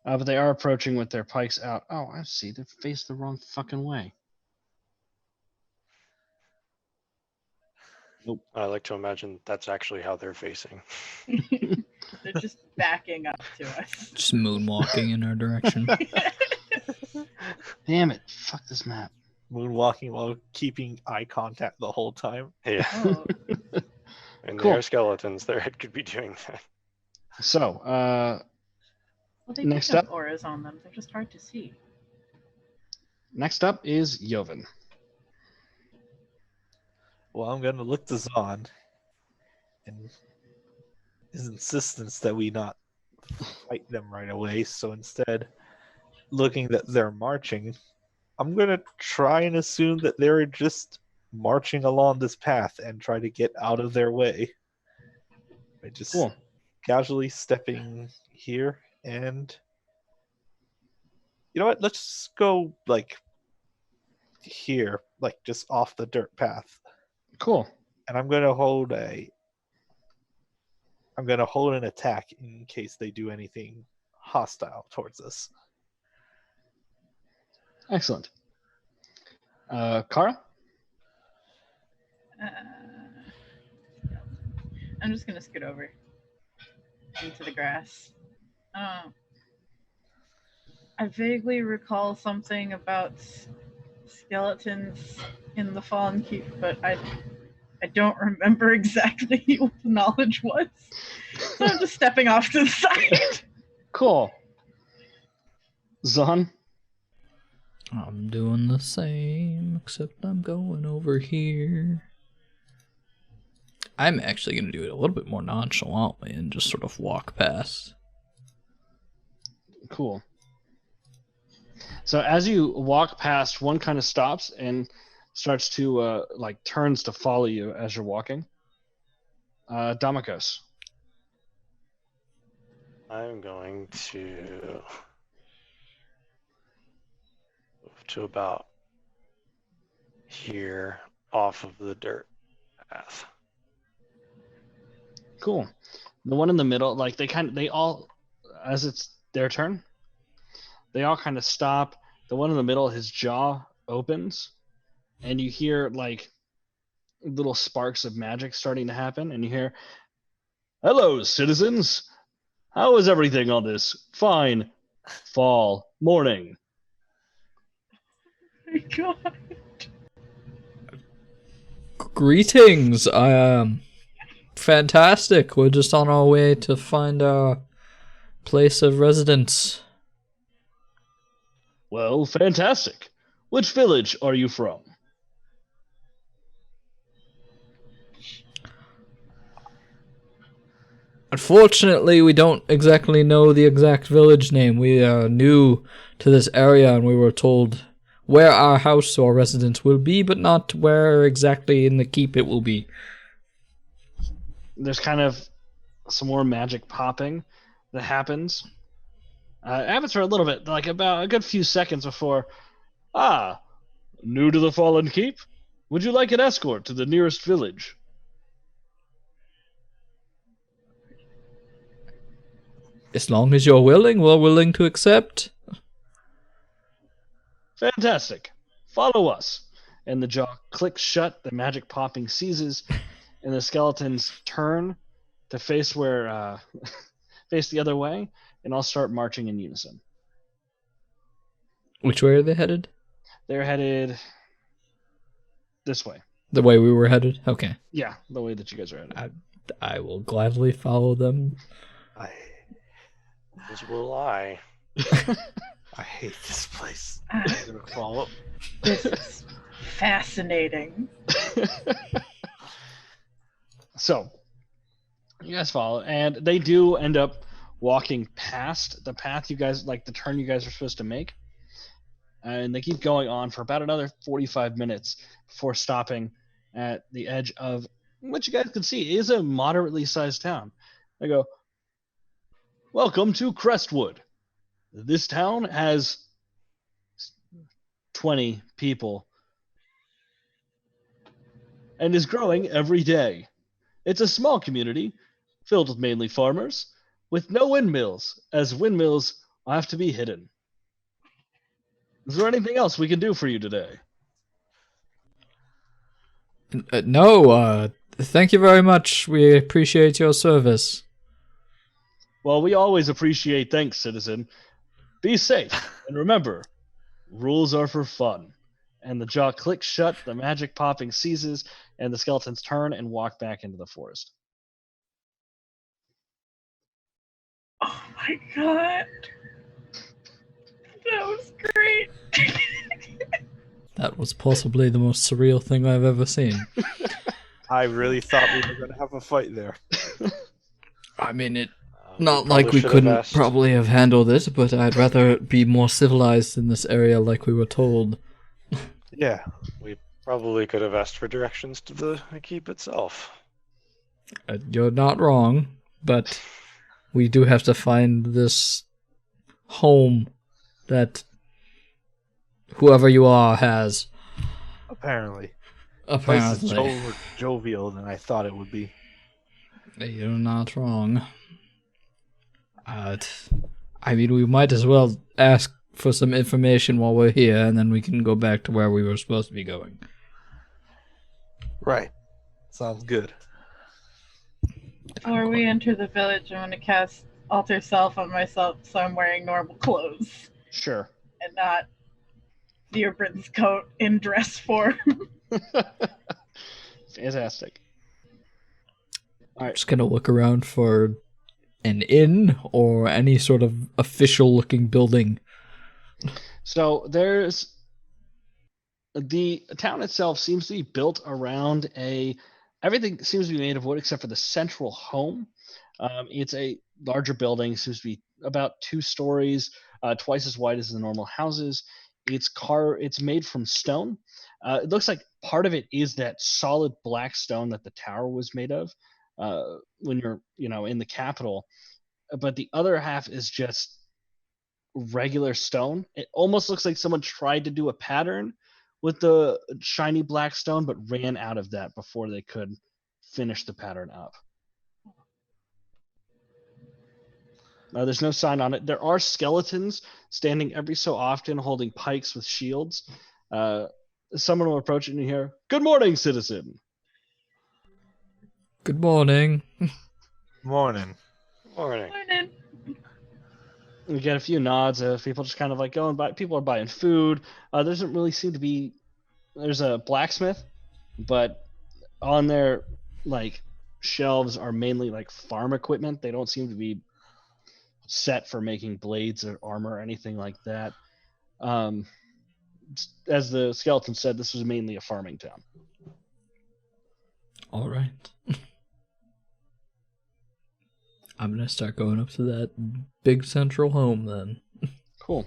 But they are approaching with their pikes out. Oh, I see. They faced the wrong fucking way. I like to imagine that's actually how they're facing. They're just backing up to us. Just moonwalking in our direction. Damn it. Fuck this map. Moonwalking while keeping eye contact the whole time. Yeah, Oh, and Cool. they are skeletons. Their head could be doing that. So, well, they Next do have up. auras on them. They're just hard to see. next up is Joven. Well, I'm going to look to Zahn and his insistence that we not fight them right away. So instead, looking that they're marching, I'm going to try and assume that they're just marching along this path and try to get out of their way. By just Cool. casually stepping here and... You know what? Let's just go, like, here, like, just off the dirt path. Cool. And I'm gonna hold an attack in case they do anything hostile towards us. Excellent. Kara? I'm just gonna scoot over into the grass. I vaguely recall something about skeletons in the Fallen Keep, but I don't remember exactly what the knowledge was. So I'm just stepping off to the side. Cool. Zahn? I'm doing the same, except I'm going over here. I'm actually going to do it a little bit more nonchalantly and just sort of walk past. Cool. So as you walk past, one kind of stops and starts to turns to follow you as you're walking. Damikos. I'm going to move to about here off of the dirt path. Cool. The one in the middle, they all, as it's their turn, they all kind of stop. The one in the middle, his jaw opens, and you hear like little sparks of magic starting to happen, and you hear, "Hello, citizens. How is everything on this fine fall morning?" Oh my god. Greetings. Fantastic. We're just on our way to find our place of residence. Well, fantastic. Which village are you from? Unfortunately, we don't exactly know the exact village name. We are new to this area, and we were told where our house or residence will be, but not where exactly in the keep it will be. There's kind of some more magic popping that happens. It happens for a little bit, like about a good few seconds before. Ah, new to the Fallen Keep? Would you like an escort to the nearest village? As long as you're willing, we're willing to accept. Fantastic. Follow us. And the jaw clicks shut, the magic popping ceases, and the skeletons turn to face face the other way, and all start marching in unison. Which way are they headed? They're headed this way. The way we were headed? Okay. Yeah, the way that you guys are headed. I will gladly follow them. As will I. I hate this place. Ah, I'm gonna follow. this is fascinating. So, you guys follow, and they do end up walking past the path you guys, like the turn you guys are supposed to make. And they keep going on for about another 45 minutes before stopping at the edge of what you guys can see is a moderately sized town. They go, "Welcome to Crestwood. This town has 20 people and is growing every day. It's a small community filled with mainly farmers with no windmills, as windmills have to be hidden. Is there anything else we can do for you today?" No, thank you very much. We appreciate your service. "Well, we always appreciate thanks, citizen. Be safe, and remember, rules are for fun." And the jaw clicks shut, the magic popping ceases, and the skeletons turn and walk back into the forest. Oh my god. That was great. That was possibly the most surreal thing I've ever seen. I really thought we were gonna have a fight there. I mean, it We not like probably we should have couldn't asked. probably have handled it, but I'd rather it be more civilized in this area like we were told. Yeah. We probably could have asked for directions to the keep itself. You're not wrong, but we do have to find this home that whoever you are has. Apparently. The place is Apparently. more jovial than I thought it would be. You're not wrong. I mean, we might as well ask for some information while we're here, and then we can go back to where we were supposed to be going. Right. Sounds good. Before we enter the village, I'm gonna cast Alter Self on myself so I'm wearing normal clothes Sure. and not Theobrin's coat in dress form. Fantastic. I'm just gonna look around for an inn or any sort of official-looking building. So there's the town itself seems to be built around everything seems to be made of wood except for the central home. It's a larger building, seems to be about 2 stories, twice as wide as the normal houses. It's made from stone. It looks like part of it is that solid black stone that the tower was made of when you're in the capital, but the other half is just regular stone. It almost looks like someone tried to do a pattern with the shiny black stone, but ran out of that before they could finish the pattern up. There's no sign on it. There are skeletons standing every so often holding pikes with shields. Someone will approach it and you hear, "Good morning, citizen." Good morning. Morning. Morning. Morning. We get a few nods of people just kind of like going by. People are buying food. There doesn't really seem to be. There's a blacksmith, but on their like shelves are mainly like farm equipment. They don't seem to be set for making blades or armor or anything like that. As the skeleton said, this was mainly a farming town. All right. I'm gonna start going up to that big central home then. Cool.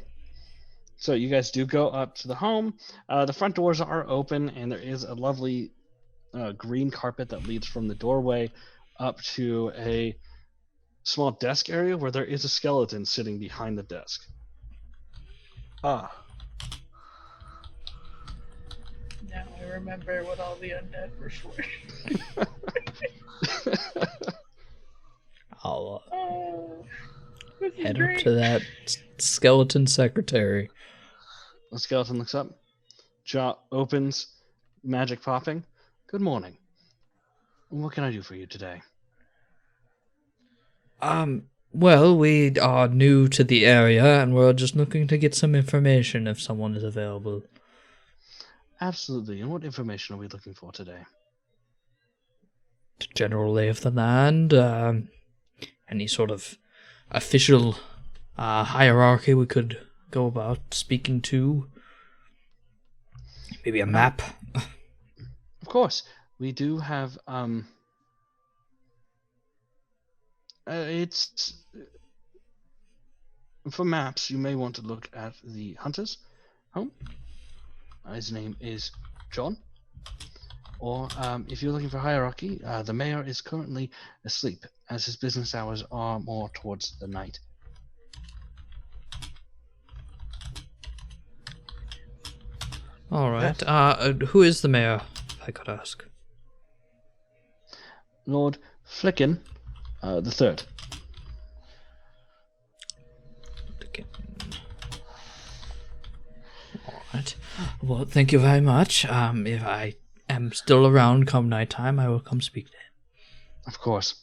So you guys do go up to the home. The front doors are open, and there is a lovely green carpet that leads from the doorway up to a small desk area where there is a skeleton sitting behind the desk. Ah, Now I remember what all the undead were for. I'll This is head great. up to that skeleton secretary. The skeleton looks up. Jaw opens, magic popping. Good morning. What can I do for you today? Well, we are new to the area, and we're just looking to get some information if someone is available. Absolutely. And what information are we looking for today? General lay of the land, any sort of official hierarchy we could go about speaking to. Maybe a map. Of course. We do have it's for maps. You may want to look at the hunter's home. His name is John. Or if you're looking for hierarchy, the mayor is currently asleep, as his business hours are more towards the night. All right. Who is the mayor, if I could ask? Lord Flicken the Third. All right. Well, thank you very much. If I am still around come nighttime, I will come speak to him. Of course.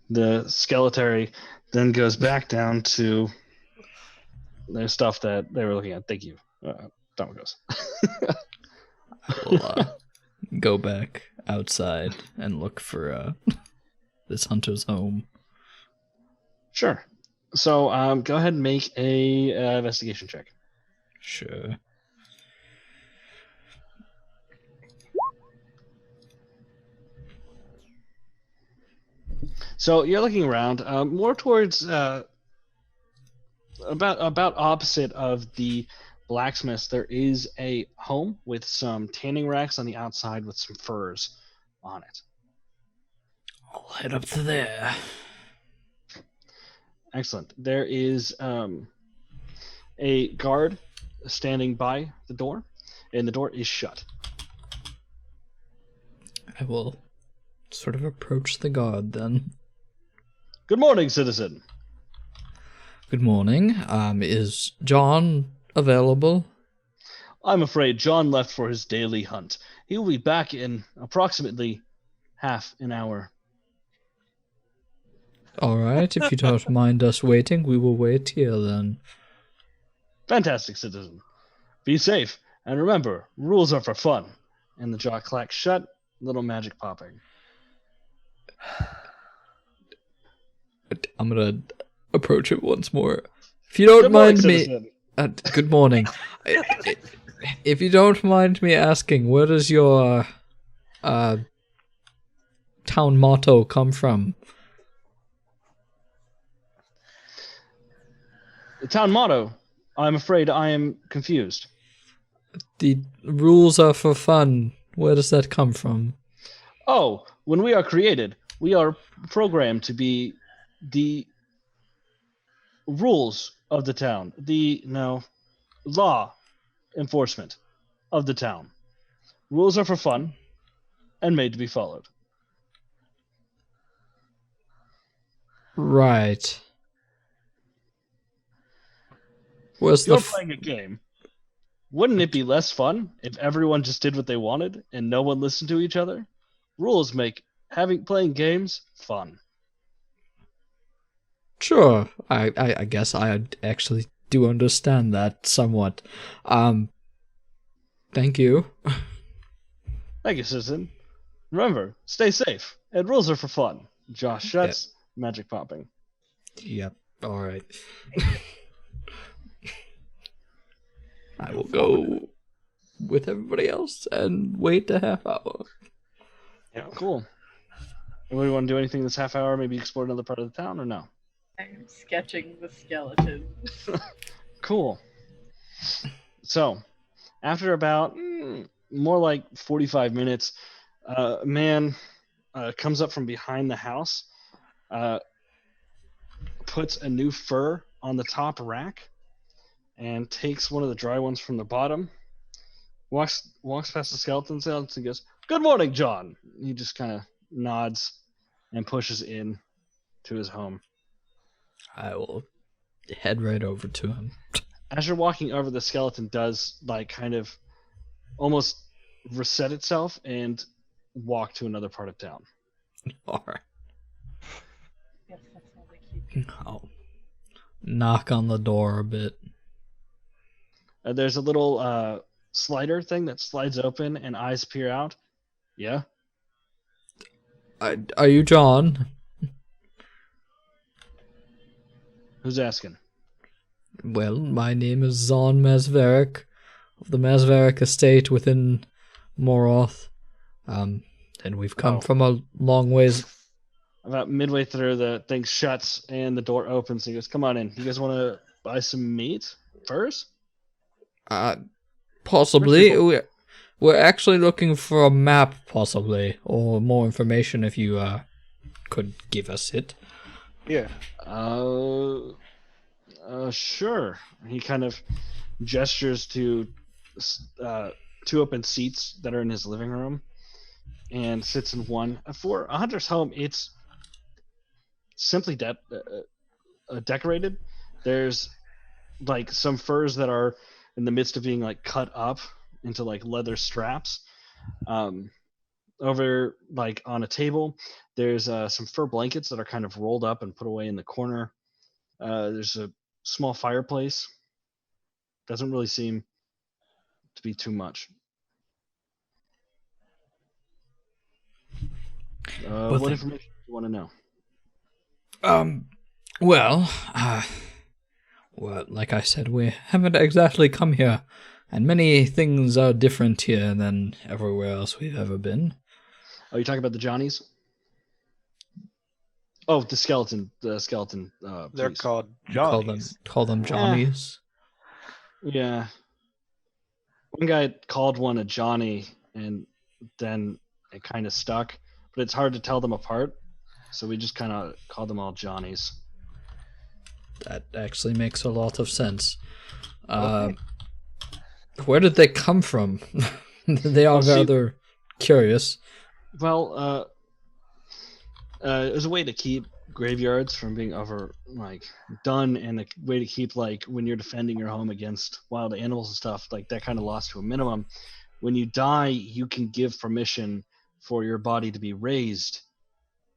The Skeletary then goes back down to their stuff that they were looking at. Thank you. Down it goes. I will go back outside and look for this hunter's home. Sure. So go ahead and make a investigation check. Sure. So you're looking around, more towards about opposite of the blacksmiths. There is a home with some tanning racks on the outside with some furs on it. I'll head up to there. Excellent. There is a guard standing by the door, and the door is shut. I will sort of approach the guard then. Good morning, citizen. Good morning. Is John available? I'm afraid John left for his daily hunt. He will be back in approximately half an hour. All right, if you don't mind us waiting, we will wait here then. Fantastic, citizen. Be safe, and remember, rules are for fun. And the jaw clacks shut, little magic popping. I'm gonna approach it once more. If you don't Good morning, mind me, citizen. good morning. If you don't mind me asking, where does your town motto come from? The town motto. I'm afraid I am confused. The rules are for fun. Where does that come from? Oh, when we are created, we are programmed to be the rules of the town, law enforcement of the town. Rules are for fun and made to be followed. Right. Where's You're the playing a game. Wouldn't it be less fun if everyone just did what they wanted and no one listened to each other? Rules make playing games fun. Sure. I guess I actually do understand that somewhat. Thank you. Thank you, citizen. Remember, stay safe. And rules are for fun. Josh shuts, magic popping. Yep. All right. I will go with everybody else and wait a half hour. Yeah. Cool. Anybody want to do anything this half hour? Maybe explore another part of the town, or no? I'm sketching the skeleton. Cool. So, after about more like 45 minutes, a man comes up from behind the house, puts a new fur on the top rack, and takes one of the dry ones from the bottom. Walks past the skeleton and goes, "Good morning, John." He just kind of nods and pushes in to his home. I will head right over to him. As you're walking over, the skeleton does like kind of almost reset itself and walk to another part of town. All right. Yes, that's how they keep. I'll knock on the door a bit. There's a little slider thing that slides open and eyes peer out. Yeah? Are you John? Who's asking? Well, my name is Zon Masverick of the Masverick estate within Moroth. And we've come from a long ways. About midway through, the thing shuts and the door opens. And he goes, "Come on in. You guys want to buy some meat first?" Possibly. We're actually looking for a map, possibly, or more information if you could give us it. Yeah. Sure. He kind of gestures to two open seats that are in his living room and sits in one. For a hunter's home, it's simply decorated. There's like some furs that are in the midst of being like cut up into like leather straps. Over like on a table, there's some fur blankets that are kind of rolled up and put away in the corner. There's a small fireplace. Doesn't really seem to be too much. What information do you want to know? Well, like I said, we haven't exactly come here, and many things are different here than everywhere else we've ever been. Oh, you talking about the Johnnies? Oh, the skeleton. They're police. called Johnnies. Call them Johnnies. Yeah. One guy called one a Johnny, and then it kind of stuck. But it's hard to tell them apart, so we just kind of call them all Johnnies. That actually makes a lot of sense. Okay. Where did they come from? They are rather curious. Well, it was a way to keep graveyards from being done, and a way to keep like when you're defending your home against wild animals and stuff like that kind of lost to a minimum. When you die, you can give permission for your body to be raised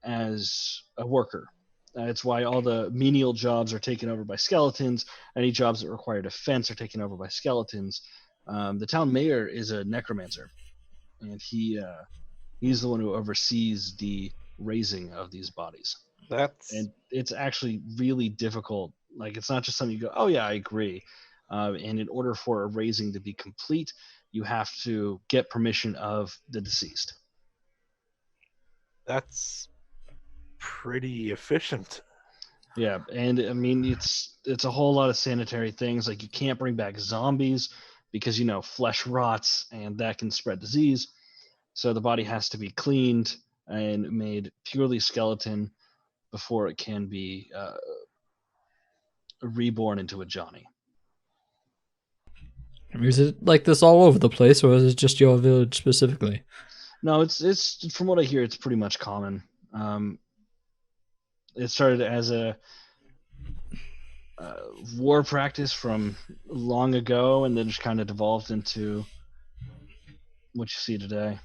as a worker. It's why all the menial jobs are taken over by skeletons. Any jobs that require defense are taken over by skeletons. The town mayor is a necromancer, and he's the one who oversees the raising of these bodies. And it's actually really difficult. Like, it's not just something you go, "Oh yeah, I agree." And in order for a raising to be complete, you have to get permission of the deceased. That's pretty efficient. Yeah, and I mean it's a whole lot of sanitary things. Like, you can't bring back zombies because flesh rots and that can spread disease. So the body has to be cleaned and made purely skeleton before it can be reborn into a Johnny. I mean, is it like this all over the place, or is it just your village specifically? No, it's from what I hear, it's pretty much common. It started as a war practice from long ago, and then just kind of devolved into what you see today.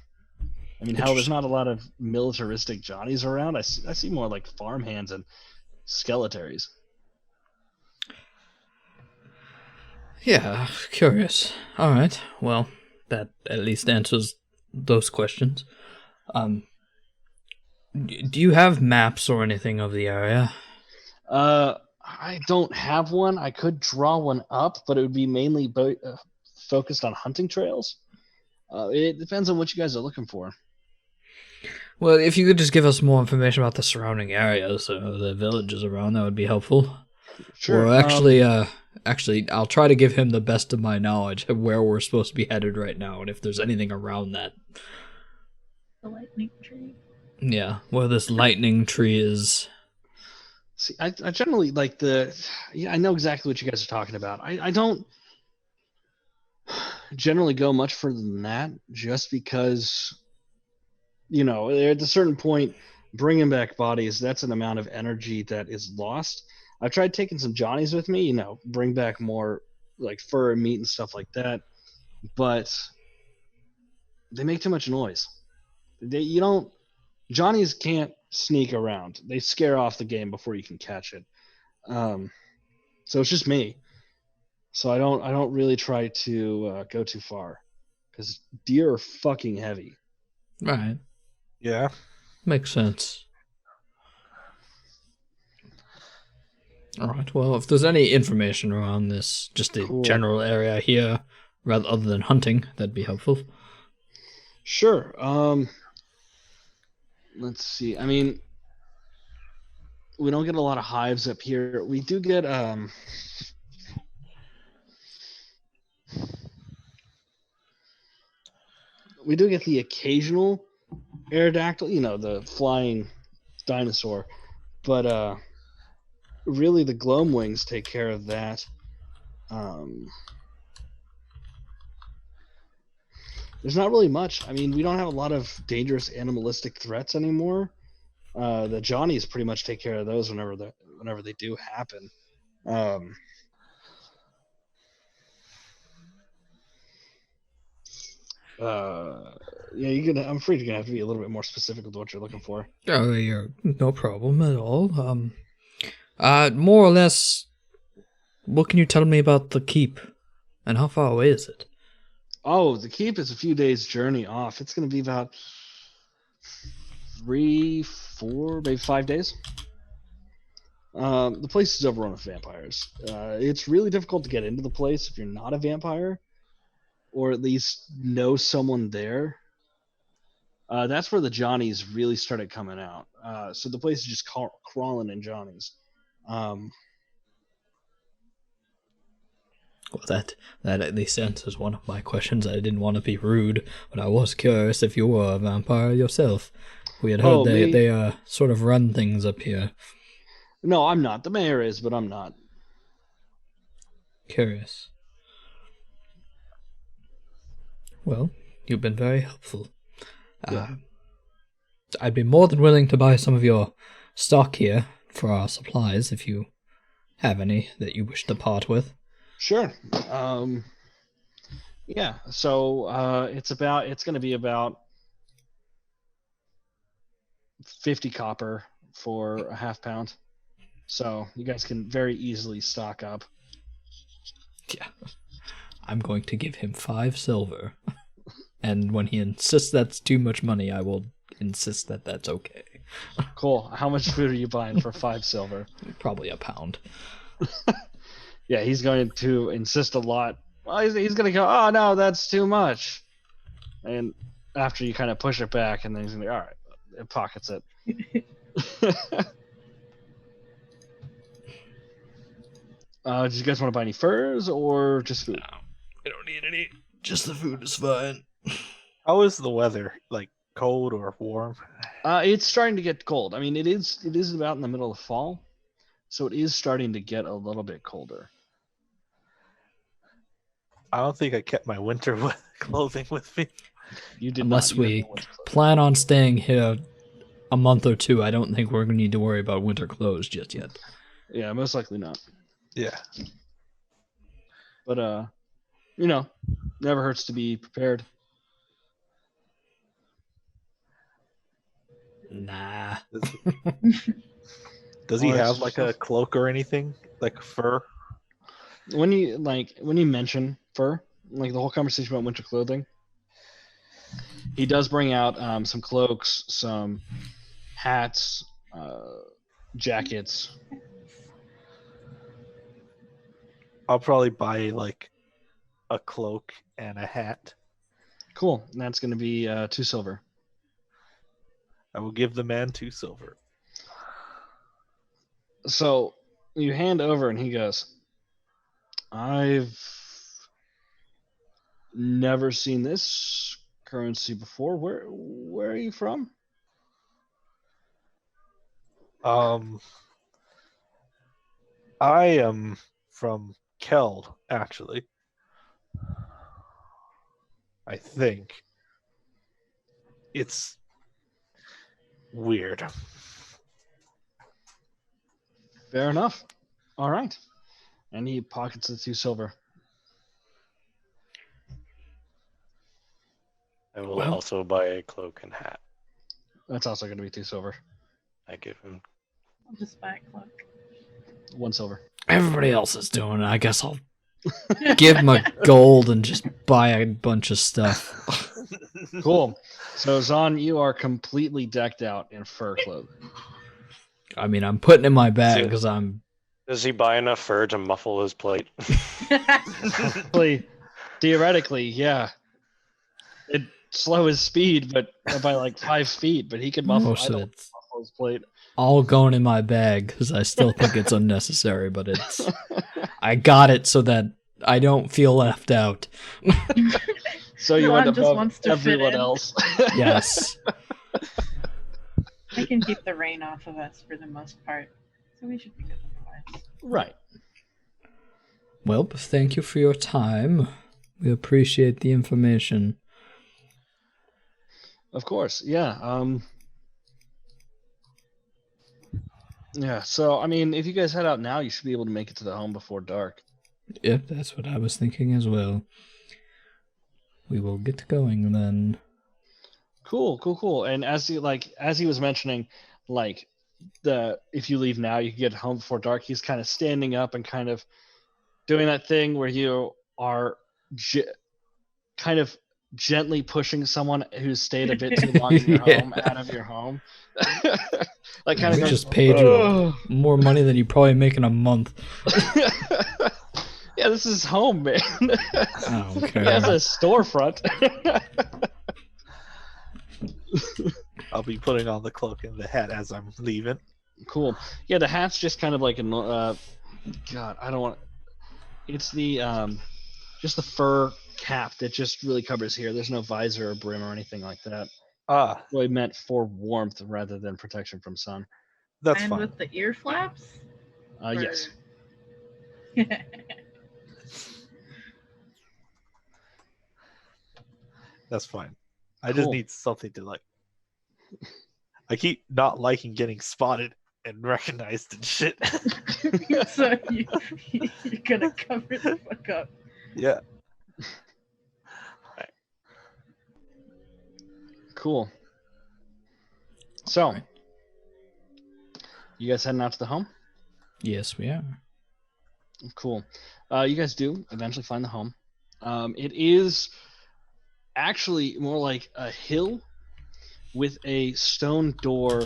I mean, hell, there's not a lot of militaristic Johnnies around. I see more like farmhands and skeletaries. Yeah, curious. All right, well, that at least answers those questions. Do you have maps or anything of the area? I don't have one. I could draw one up, but it would be mainly focused on hunting trails. It depends on what you guys are looking for. Well, if you could just give us more information about the surrounding areas, the villages around, that would be helpful. Sure. Or actually, I'll try to give him the best of my knowledge of where we're supposed to be headed right now, and if there's anything around that. The lightning tree. Yeah, where this lightning tree is. See, I generally like I know exactly what you guys are talking about. I don't generally go much further than that, just because, at a certain point, bringing back bodies, that's an amount of energy that is lost. I've tried taking some Johnnies with me, bring back more like fur and meat and stuff like that, but they make too much noise. Johnnies can't sneak around. They scare off the game before you can catch it. So it's just me. So I don't really try to go too far, because deer are fucking heavy. Right. Yeah. Makes sense. Alright, well, if there's any information around this, just the Cool. general area here, rather other than hunting, that'd be helpful. Sure. Let's see. I mean, we don't get a lot of hives up here. We do get the occasional Aerodactyl, the flying dinosaur, but really the Gloamwings take care of that. There's not really much. I mean, we don't have a lot of dangerous animalistic threats anymore. The Johnnies pretty much take care of those whenever they do happen. Yeah, I'm afraid you're gonna have to be a little bit more specific with what you're looking for. Oh, you're no problem at all. More or less, what can you tell me about the keep, and how far away is it? Oh, the keep is a few days' journey off. It's gonna be about 3, 4, maybe 5 days. The place is overrun with vampires. It's really difficult to get into the place if you're not a vampire, or at least know someone there. That's where the Johnnies really started coming out. So the place is just crawling in Johnnies. Well, that at least answers one of my questions. I didn't want to be rude, but I was curious if you were a vampire yourself. We had heard they sort of run things up here. No, I'm not. The mayor is, but I'm not. Curious. Well, you've been very helpful. Yeah. I'd be more than willing to buy some of your stock here for our supplies if you have any that you wish to part with. Sure. Yeah. So it's going to be about 50 copper for a half pound. So you guys can very easily stock up. Yeah. I'm going to give him 5 silver. And when he insists that's too much money, I will insist that that's okay. Cool. How much food are you buying for 5 silver? Probably a pound. Yeah, he's going to insist a lot. Well, he's going to go, oh, no, that's too much. And after you kind of push it back, and then he's going to be, all right, it pockets it. Did you guys want to buy any furs or just food? No, I don't need any. Just the food is fine. How is the weather? Like cold or warm? It's starting to get cold. I mean, it is about in the middle of fall, so it is starting to get a little bit colder. I don't think I kept my winter clothing with me. You did Unless not. we plan on staying here a month or two, I don't think we're going to need to worry about winter clothes just yet. Yeah, most likely not. Yeah. But never hurts to be prepared. Nah. Does he have like a cloak or anything? Like fur? When you mention fur, like the whole conversation about winter clothing, he does bring out some cloaks, some hats, jackets. I'll probably buy like a cloak and a hat. Cool. And that's going to be 2 silver. I will give the man 2 silver. So you hand over, and he goes, "I've never seen this currency before. Where are you from?" I am from Kel, actually. I think. It's weird. Fair enough. All right. And he pockets the 2 silver. I will Well- also buy a cloak and hat. That's also going to be 2 silver. I give him. I'll just buy a cloak. 1 silver. Everybody else is doing it. I guess I'll give him a gold and just buy a bunch of stuff. Cool. So Zahn, you are completely decked out in fur clothing. I mean, I'm putting it in my bag because I'm. Does he buy enough fur to muffle his plate? Theoretically, yeah. It'd slow his speed, but by like 5 feet. But he could muffle. Most I of don't it's muffle his plate. all going in my bag because I still think it's unnecessary, but it's. I got it so that I don't feel left out. So you Milan end just above wants to fit everyone in. else. Yes. They can keep the rain off of us for the most part, so we should be good otherwise. Right. Well, thank you for your time. We appreciate the information. Of course. Yeah. Yeah. So I mean, if you guys head out now, you should be able to make it to the home before dark. Yep, that's what I was thinking as well. We will get going then. Cool. And as he was mentioning, like if you leave now, you can get home before dark. He's kind of standing up and kind of doing that thing where you are kind of gently pushing someone who's stayed a bit too long in your Yeah. home out of your home. Like kind We of just paid you more money than you probably make in a month. Yeah, this is home, man. I don't He has a care. storefront. I'll be putting on the cloak and the hat as I'm leaving. Cool. Yeah, the hat's just kind of like God, I don't want. It's the just the fur cap that just really covers here. There's no visor or brim or anything like that. Ah, Really meant for warmth rather than protection from sun. that's And fine. with the ear flaps? Yes. That's fine. I just Cool. need something to like. I keep not liking getting spotted and recognized and shit. So you're gonna cover the fuck up. Yeah. Cool. So, you guys heading out to the home? Yes, we are. Cool. You guys do eventually find the home. It is actually more like a hill with a stone door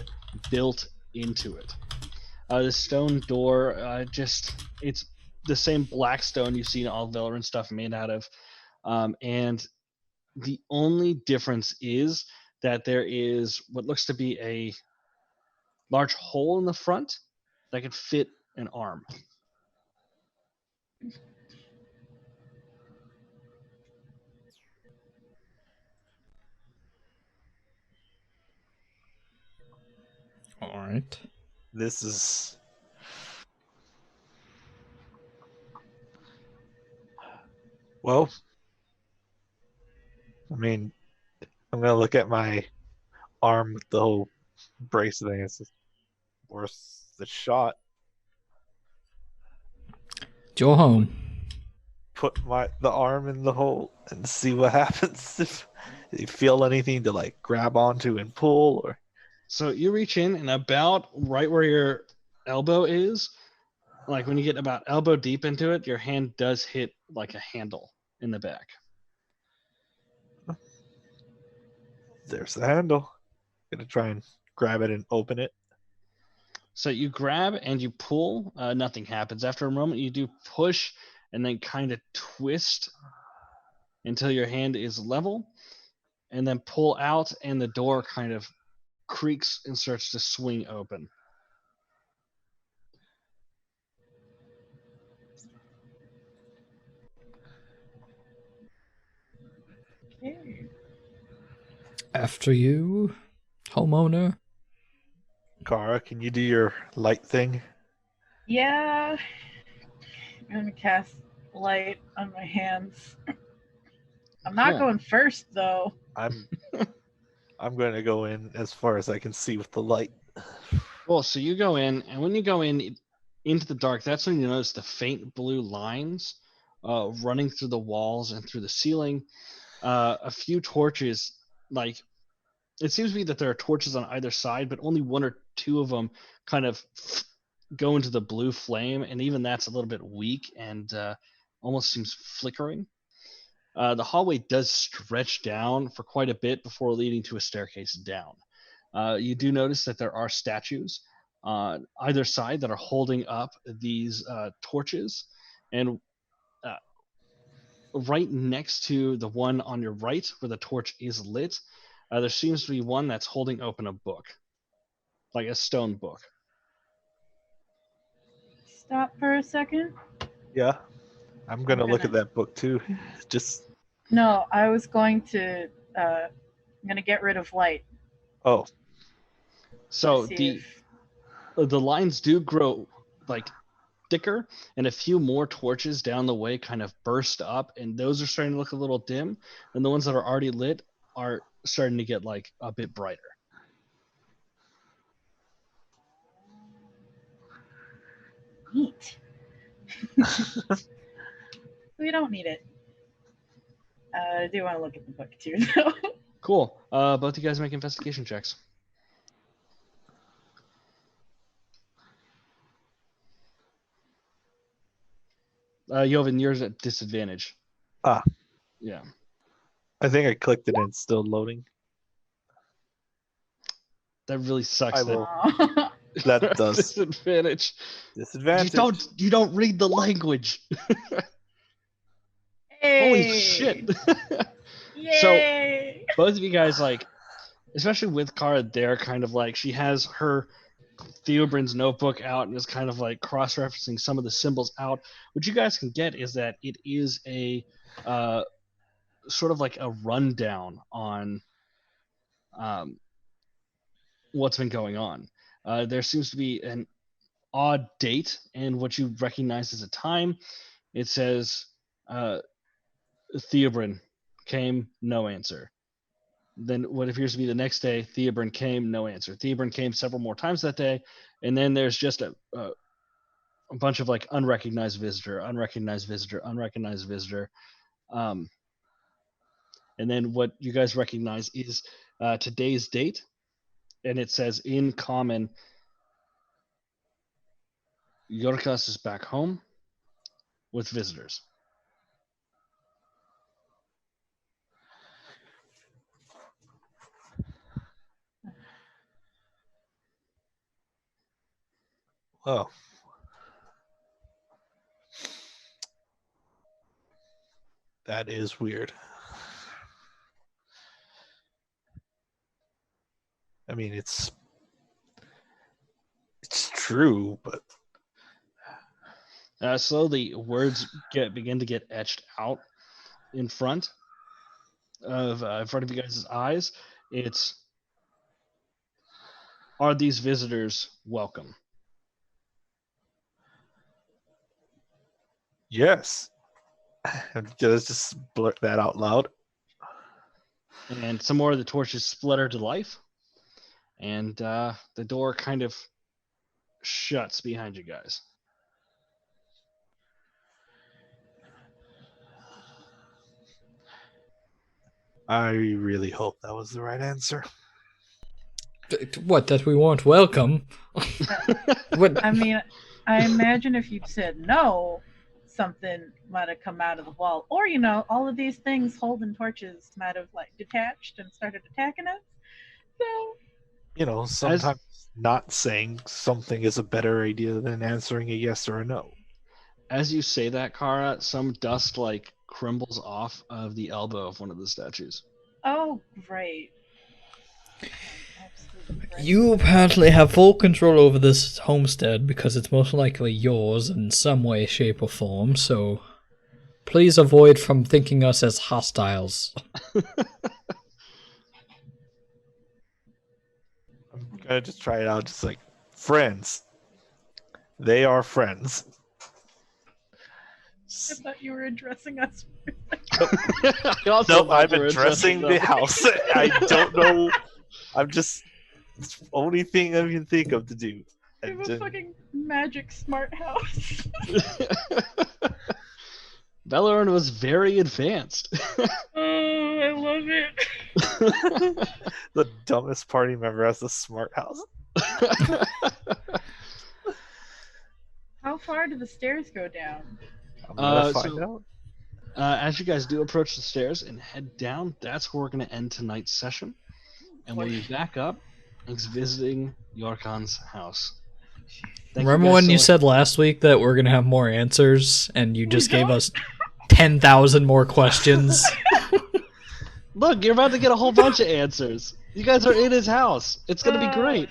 built into it. The stone door, it's the same black stone you've seen all Velirine stuff made out of. And the only difference is that there is what looks to be a large hole in the front that could fit an arm. All right. This is. Well, I mean, I'm gonna look at my arm with the whole brace thing. It's just worth the shot. Go home. Put the arm in the hole and see what happens. If you feel anything to like grab onto and pull, or So you reach in, and about right where your elbow is, like when you get about elbow deep into it, your hand does hit like a handle in the back. there's the handle. Gonna try and grab it and open it. So you grab and you pull, nothing happens. After a moment, you do push and then kind of twist until your hand is level, and then pull out, and the door kind of creaks and starts to swing open. Okay. After you, homeowner. Kara, can you do your light thing? Yeah. I'm gonna cast light on my hands. I'm not Cool. going first though. I'm going to go in as far as I can see with the light. Cool. So you go in, and when you go in into the dark, that's when you notice the faint blue lines running through the walls and through the ceiling. A few torches, like it seems to be that there are torches on either side, but only one or two of them kind of go into the blue flame, and even that's a little bit weak and almost seems flickering. The hallway does stretch down for quite a bit before leading to a staircase down. You do notice that there are statues on either side that are holding up these torches, and uh, right next to the one on your right where the torch is lit, there seems to be one that's holding open a book, like a stone book. Stop for a second. Yeah. I'm going to I'm look at gonna- that book too. Just, No, I was going to. I'm gonna get rid of light. oh, So See the lines do grow like thicker, and a few more torches down the way kind of burst up, and those are starting to look a little dim, and the ones that are already lit are starting to get like a bit brighter. neat. We don't need it. I do want to look at the book too, though. Cool. Both you guys make investigation checks. Yovan, yours at disadvantage. Ah. Yeah. I think I clicked it and it's still loading. That really sucks. I that will. Aw. That does. disadvantage. Disadvantage. You don't read the language. Hey. Holy shit. Yay! Both of you guys, like, especially with Kara, they're kind of like, she has her Theobrin's notebook out and is kind of like cross-referencing some of the symbols out. What you guys can get is that it is a sort of like a rundown on what's been going on. There seems to be an odd date and what you recognize as a time. It says Theobrin came, no answer. Then what appears to be the next day, Theobrin came, no answer. Theobrin came several more times that day, and then there's just a bunch of like unrecognized visitor, unrecognized visitor, unrecognized visitor. And then what you guys recognize is today's date, and it says in common, Yorkas is back home with visitors. Oh. That is weird. I mean, it's true, but Slowly, words begin to get etched out in front of you guys' eyes. It's, are these visitors welcome? yes. Let's just blurt that out loud. And some more of the torches splutter to life, and the door kind of shuts behind you guys. I really hope that was the right answer. What, that we weren't welcome? What? I mean, I imagine if you'd said no, something might have come out of the wall. Or, all of these things holding torches might have like detached and started attacking us. So Sometimes not saying something is a better idea than answering a yes or a no. As you say that, Kara, some dust like crumbles off of the elbow of one of the statues. oh great. Absolutely right. You apparently have full control over this homestead because it's most likely yours in some way, shape, or form, so please avoid from thinking us as hostiles. I'm gonna just try it out, just like friends. They are friends. I thought you were addressing us. I also Nope, thought I'm you were addressing the them. house. I don't know. I'm just it's the only thing I can think of to do. You And have a then- fucking magic smart house. Velirine was very advanced. Oh, I love it. the dumbest party member has the smart house. How far do the stairs go down? I'm gonna find so- out. As you guys do approach the stairs and head down, that's where we're going to end tonight's session. And we'll be back up and visiting Yorkon's house. Thank Remember guys when so you much- said last week that we're gonna have more answers, and you just gave don't. us 10,000 more questions? Look, you're about to get a whole bunch of answers. You guys are in his house. It's going to be great.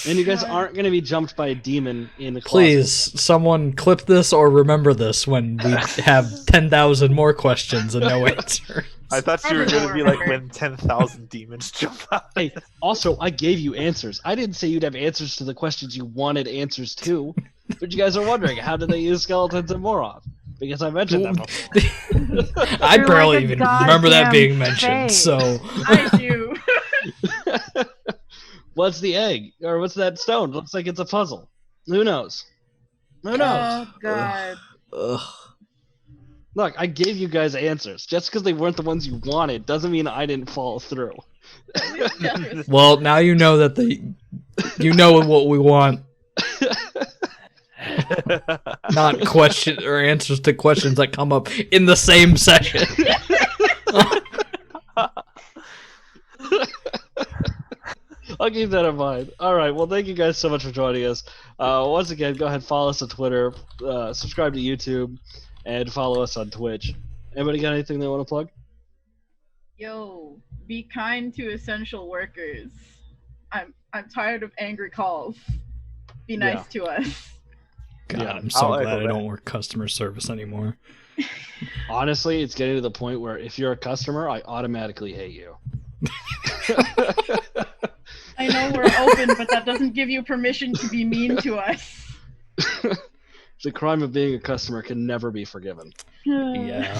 And you guys God. aren't going to be jumped by a demon in the closet. Please, someone clip this or remember this when we have 10,000 more questions and no answer. I thought you were Probably gonna be more. like when 10,000 demons jump out. Hey, also, I gave you answers. I didn't say you'd have answers to the questions you wanted answers to. But you guys are wondering, how do they use skeletons and Morov? Because I mentioned that before. I You're barely like a even remember that goddamn being mentioned, fae. so I do. What's the egg? Or what's that stone? Looks like it's a puzzle. Who knows? Who knows? Oh god. ugh. Look, I gave you guys answers. Just because they weren't the ones you wanted doesn't mean I didn't follow through. Well, now you know that you know what we want, not question or answers to questions that come up in the same session. I'll keep that in mind. All right. Well, thank you guys so much for joining us. Once again, go ahead and follow us on Twitter, subscribe to YouTube, and follow us on Twitch. Anybody got anything they want to plug? Yo, be kind to essential workers. I'm tired of angry calls. Be nice to us. God, Yeah, I'm so I'll glad echo I don't that. work customer service anymore. Honestly, it's getting to the point where if you're a customer, I automatically hate you. I know we're open, but that doesn't give you permission to be mean to us. The crime of being a customer can never be forgiven. Yeah.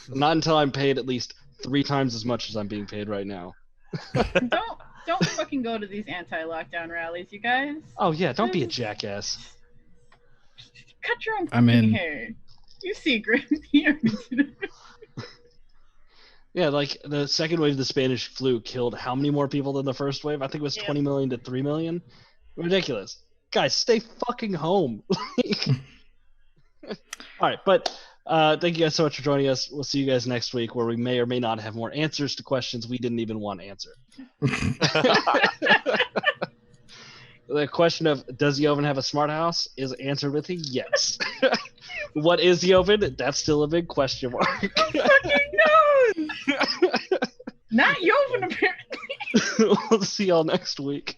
Not until I'm paid at least 3 times as much as I'm being paid right now. Don't fucking go to these anti-lockdown rallies, you guys. Oh yeah, don't be a jackass. Cut your own I'm fucking in. hair. You see, Grim here. Yeah, like the second wave of the Spanish flu killed how many more people than the first wave? I think it was Yeah. 20 million to 3 million. Ridiculous. Guys, stay fucking home. All right, but thank you guys so much for joining us. We'll see you guys next week where we may or may not have more answers to questions we didn't even want answered. The question of does the oven have a smart house is answered with a yes. What is the oven? That's still a big question mark. Fucking knows. Not Yovan, apparently. We'll see y'all next week.